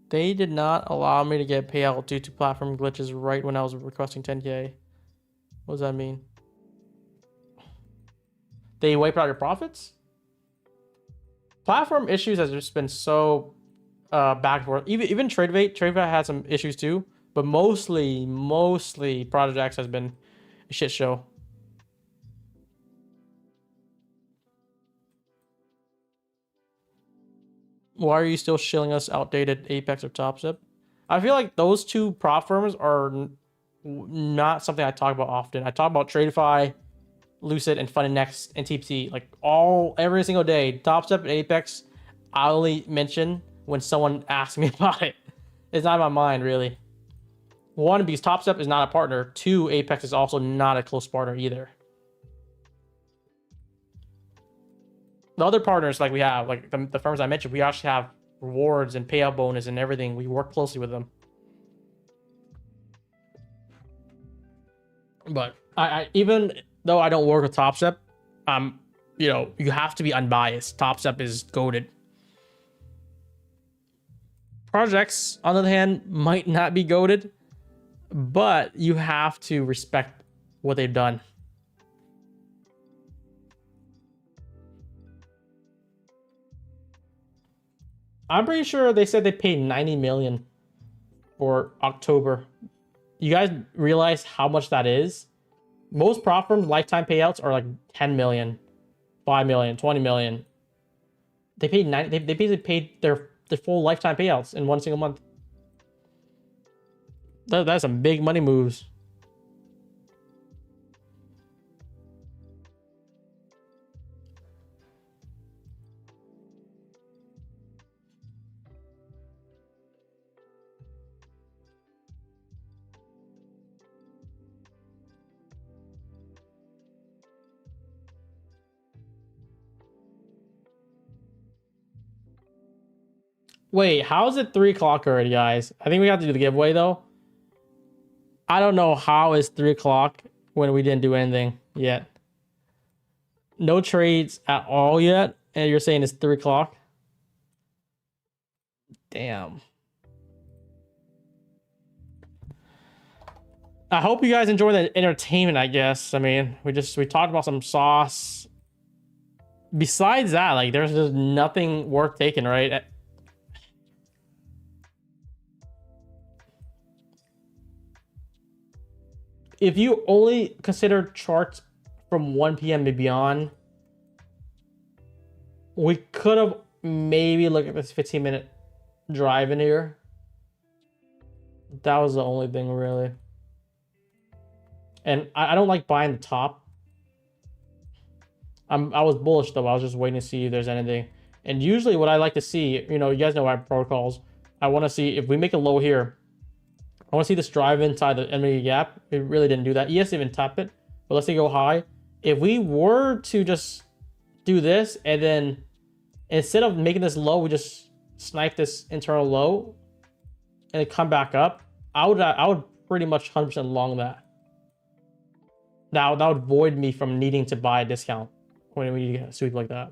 Speaker 1: They did not allow me to get payout due to platform glitches right when I was requesting 10K. What does that mean? They wipe out your profits? Platform issues has just been so back and forth. Even Tradeovate had some issues too, but mostly Project X has been a shit show. Why are you still shilling us outdated Apex or TopStep? I feel like those 2 prop firms are not something I talk about often. I talk about Tradeify, Lucid, and Funded Next and TPT like every single day. TopStep and Apex, I only mention when someone asks me about it. It's not in my mind really. 1, because TopStep is not a partner. 2, Apex is also not a close partner either. The other partners like we have, like the firms I mentioned, we actually have rewards and payout bonus and everything. We work closely with them. But I even though I don't work with TopStep, you have to be unbiased. TopStep is goated. Projects, on the other hand, might not be goated, but you have to respect what they've done. I'm pretty sure they said they paid 90 million for October. You guys realize how much that is? Most prop firms lifetime payouts are like 10 million, 5 million, 20 million. They paid 90. They basically paid their full lifetime payouts in one single month. That's some big money moves. Wait, how is it 3 o'clock already, guys? I think we have to do the giveaway though. I don't know how it's 3 o'clock when we didn't do anything yet. No trades at all yet, and you're saying it's 3 o'clock? Damn. I hope you guys enjoy the entertainment, I guess. I mean, we talked about some sauce. Besides that, like, there's just nothing worth taking, right? If you only consider charts from 1 p.m. and beyond, we could have maybe looked at this 15-minute drive in here. That was the only thing, really. And I don't like buying the top. I was bullish, though. I was just waiting to see if there's anything. And usually what I like to see, you know, you guys know our protocols. I want to see if we make a low here. I want to see this drive inside the enemy gap. It really didn't do that. Yes, even tap it. But let's say go high. If we were to just do this, and then instead of making this low, we just snipe this internal low and it come back up, I would pretty much 100% long that. Now that would void me from needing to buy a discount when we get a sweep like that.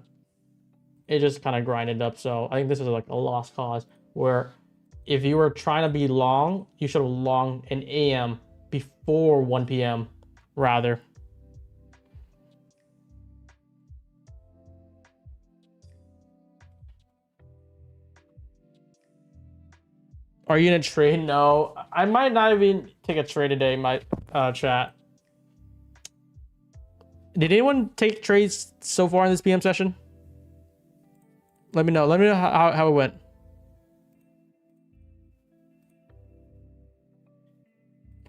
Speaker 1: It just kind of grinded up. So I think this is like a lost cause where if you were trying to be long, you should have long an AM before 1 p.m. rather. Are you in a trade? No, I might not even take a trade today. My chat. Did anyone take trades so far in this PM session? Let me know. Let me know how it went.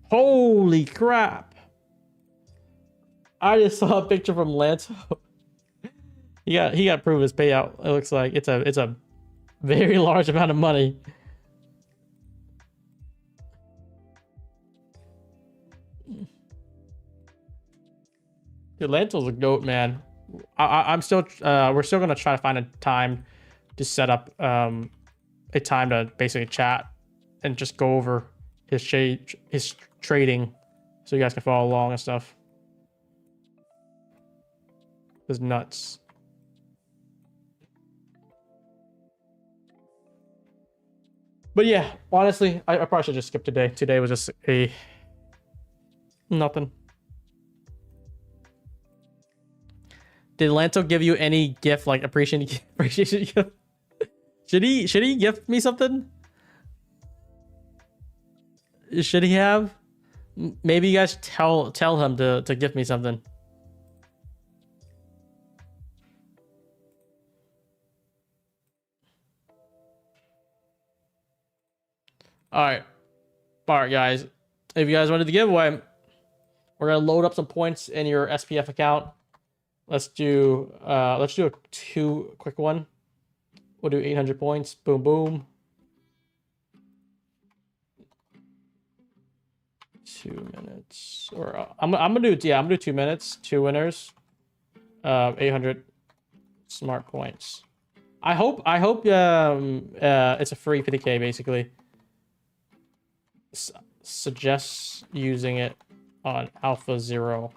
Speaker 1: Holy crap! I just saw a picture from Lanto. he got approved his payout. It looks like it's a very large amount of money. Dude, Lanto's a goat, man. I'm still we're still gonna try to find a time to set up a time to basically chat and just go over his trading so you guys can follow along and stuff. It's nuts. But yeah, honestly, I probably should just skip today. Today was just a nothing. Did Lanto give you any gift, like appreciation gift? Should he gift me something? Should he have? Maybe you guys tell him to gift me something. All right, guys. If you guys wanted the giveaway, we're gonna load up some points in your SPF account. Let's do a 2 quick one. We'll do 800 points. Boom, boom. 2 minutes, or I'm gonna do 2 minutes. 2 winners. 800 smart points. I hope it's a free 50k basically. Suggests using it on Alpha Zero.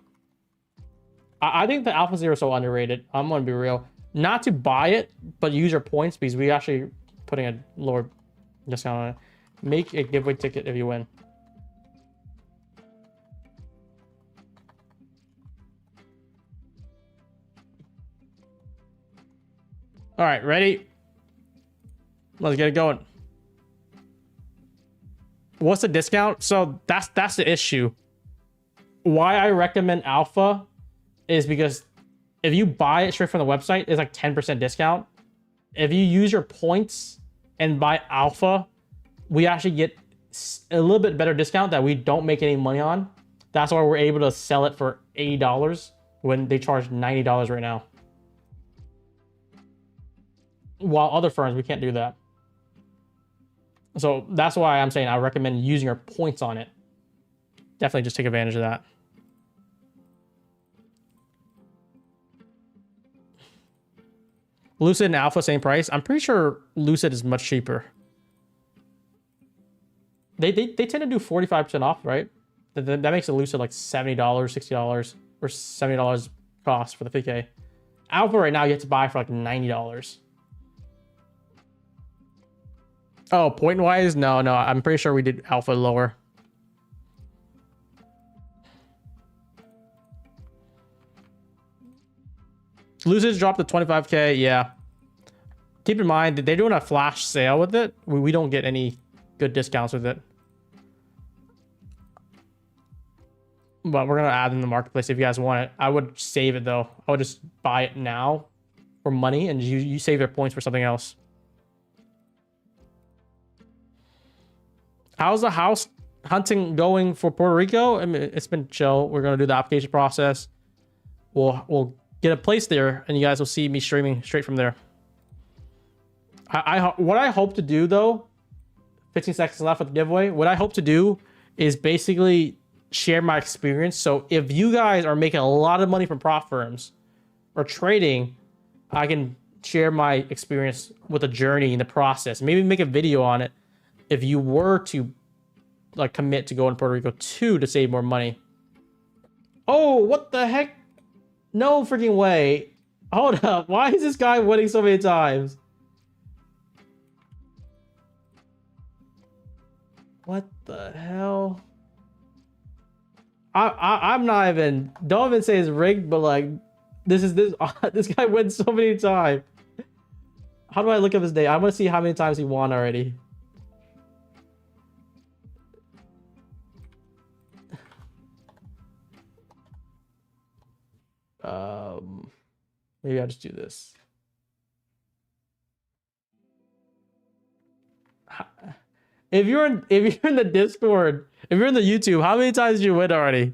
Speaker 1: I think the Alpha Zero is so underrated. I'm gonna be real. Not to buy it, but use your points because we actually putting a lower discount on it. Make a giveaway ticket if you win. All right, ready? Let's get it going. What's the discount? So that's the issue. Why I recommend Alpha is because if you buy it straight from the website, it's like 10% discount. If you use your points and buy Alpha, we actually get a little bit better discount that we don't make any money on. That's why we're able to sell it for $80 when they charge $90 right now. While other firms, we can't do that. So that's why I'm saying I recommend using your points on it. Definitely just take advantage of that. Lucid and Alpha, same price. I'm pretty sure Lucid is much cheaper. They tend to do 45% off, right? That makes a Lucid like $70, $60, or $70 cost for the 50K. Alpha right now you have to buy for like $90. Oh, point wise, no, I'm pretty sure we did Alpha lower. Lucid's dropped to 25K, yeah. Keep in mind that they're doing a flash sale with it. We don't get any good discounts with it. But we're gonna add in the marketplace if you guys want it. I would save it though. I would just buy it now for money, and you save your points for something else. How's the house hunting going for Puerto Rico? I mean, it's been chill. We're gonna do the application process. We'll get a place there, and you guys will see me streaming straight from there. What I hope to do though, 15 seconds left with the giveaway. What I hope to do is basically share my experience. So if you guys are making a lot of money from prop firms or trading, I can share my experience with the journey and the process. Maybe make a video on it if you were to like commit to go in Puerto Rico too to save more money. Oh, what the heck? No freaking way. Hold up. Why is this guy winning so many times? What the hell? I'm not even, don't even say it's rigged, but like this guy wins so many times. How do I look up his day? I want to see how many times he won already. Maybe I'll just do this. If you're in the Discord, if you're in the YouTube, how many times did you win already?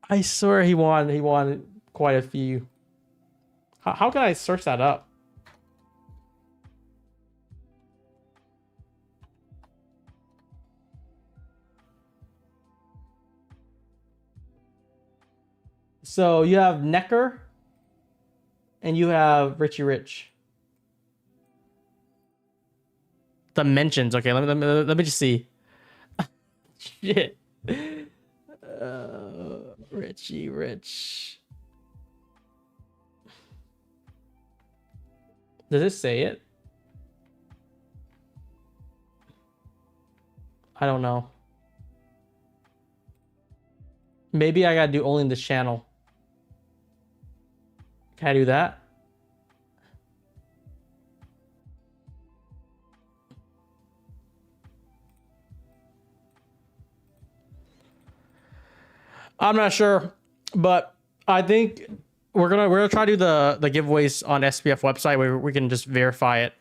Speaker 1: I swear he won quite a few. How can I search that up? So you have Necker and you have Richie Rich. Dimensions. Okay, let me just see. Shit. Richie Rich. Does it say it? I don't know. Maybe I gotta do only in this channel. Can I do that? I'm not sure, but I think we're gonna try to do the giveaways on SPF website where we can just verify it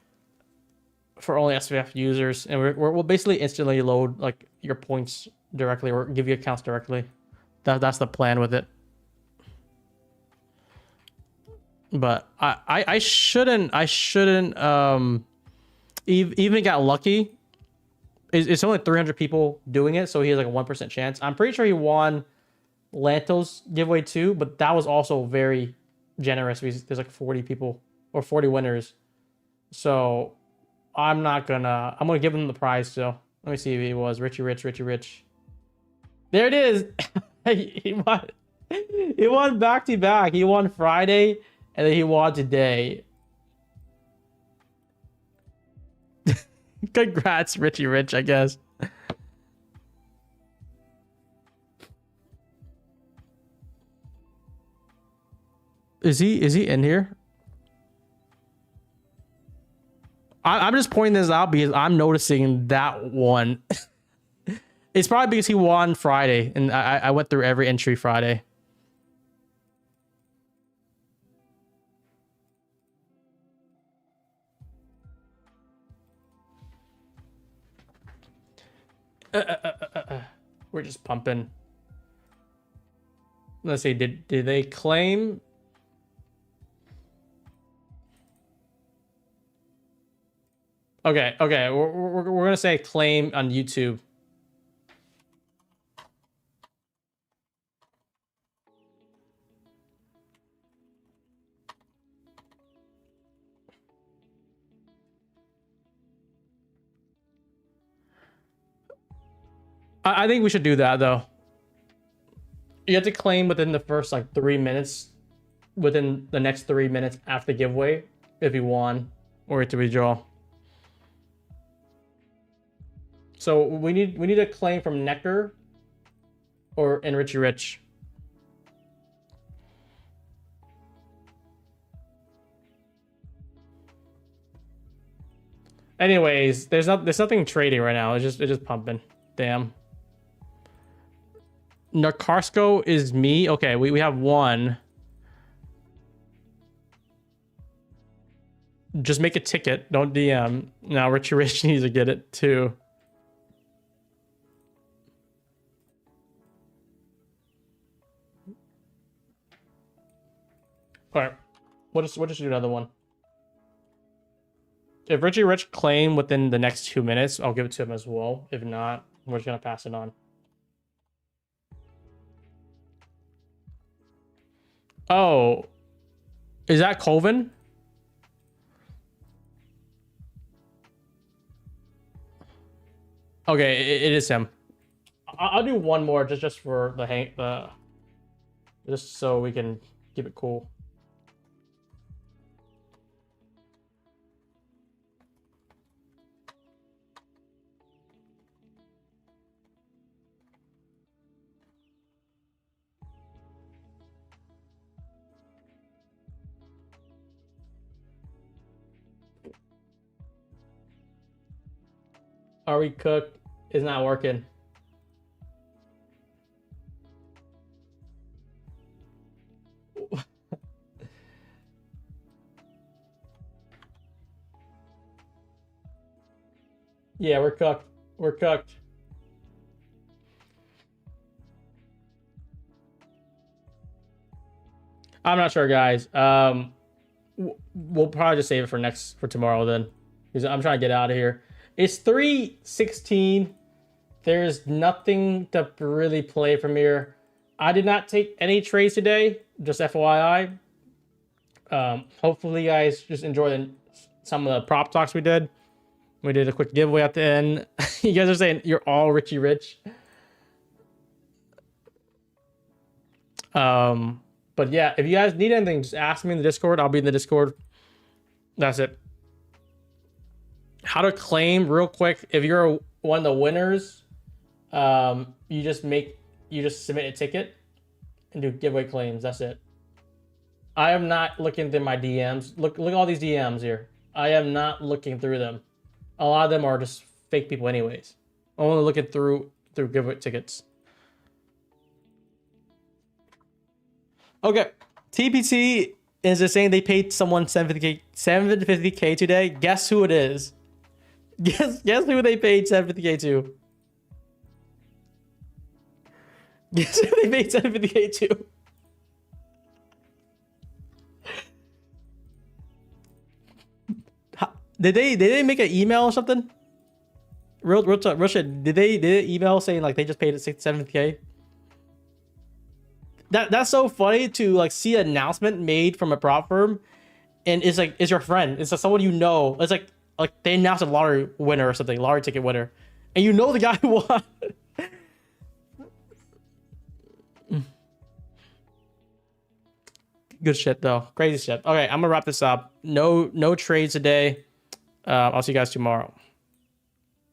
Speaker 1: for only SPF users, and we'll basically instantly load like your points directly or give you accounts directly. That's the plan with it. But I shouldn't even got lucky. It's only 300 people doing it, so he has like a 1% chance. I'm pretty sure he won Lantos giveaway too, but that was also very generous because there's like 40 people or 40 winners. So I'm gonna give him the prize still. Let me see if he was Richie Rich. There it is. He won back to back. He won Friday and then he won today. Congrats, Richie Rich, I guess. Is he in here? I'm just pointing this out because I'm noticing that one. It's probably because he won Friday, and I went through every entry Friday. We're just pumping. Let's see. Did they claim? Okay. We're gonna say claim on YouTube. I think we should do that though. You have to claim within the first like 3 minutes, within the next 3 minutes after the giveaway, if you won or to withdraw. So we need a claim from Necker or Richie Rich. Anyways, there's nothing trading right now. It's just pumping. Damn. Narcarsco is me. Okay, we have one. Just make a ticket. Don't DM. Now Richie Rich needs to get it too. All right. We'll just do another one. If Richie Rich claim within the next 2 minutes, I'll give it to him as well. If not, we're just gonna pass it on. Oh, is that Colvin? Okay, it is him. I'll do one more just for the just so we can keep it cool. Are we cooked? It's not working. Yeah, we're cooked. We're cooked. I'm not sure, guys. We'll probably just save it for tomorrow then, because I'm trying to get out of here. It's 3:16. There's nothing to really play from here. I did not take any trades today, just FYI. Hopefully you guys just enjoyed some of the prop talks we did. We did a quick giveaway at the end. You guys are saying you're all Richie Rich. But yeah, if you guys need anything, just ask me in the Discord. I'll be in the Discord. That's it. How to claim real quick. If you're one of the winners, you just submit a ticket and do giveaway claims. That's it. I am not looking through my DMs. Look at all these DMs here. I am not looking through them. A lot of them are just fake people anyways. I'm only looking through giveaway tickets. Okay. TPT is just saying they paid someone 750K today. Guess who it is? Guess who they paid 750K to? Guess who they paid 750K to? Did they make an email or something? Real shit. Did they email saying like they just paid it 750K? That's so funny to like see an announcement made from a prop firm, and it's like it's your friend. It's like someone you know. It's like they announced a lottery winner or something, lottery ticket winner, and you know the guy who won. Good shit though, crazy shit. Okay, I'm gonna wrap this up. No trades today. I'll see you guys tomorrow.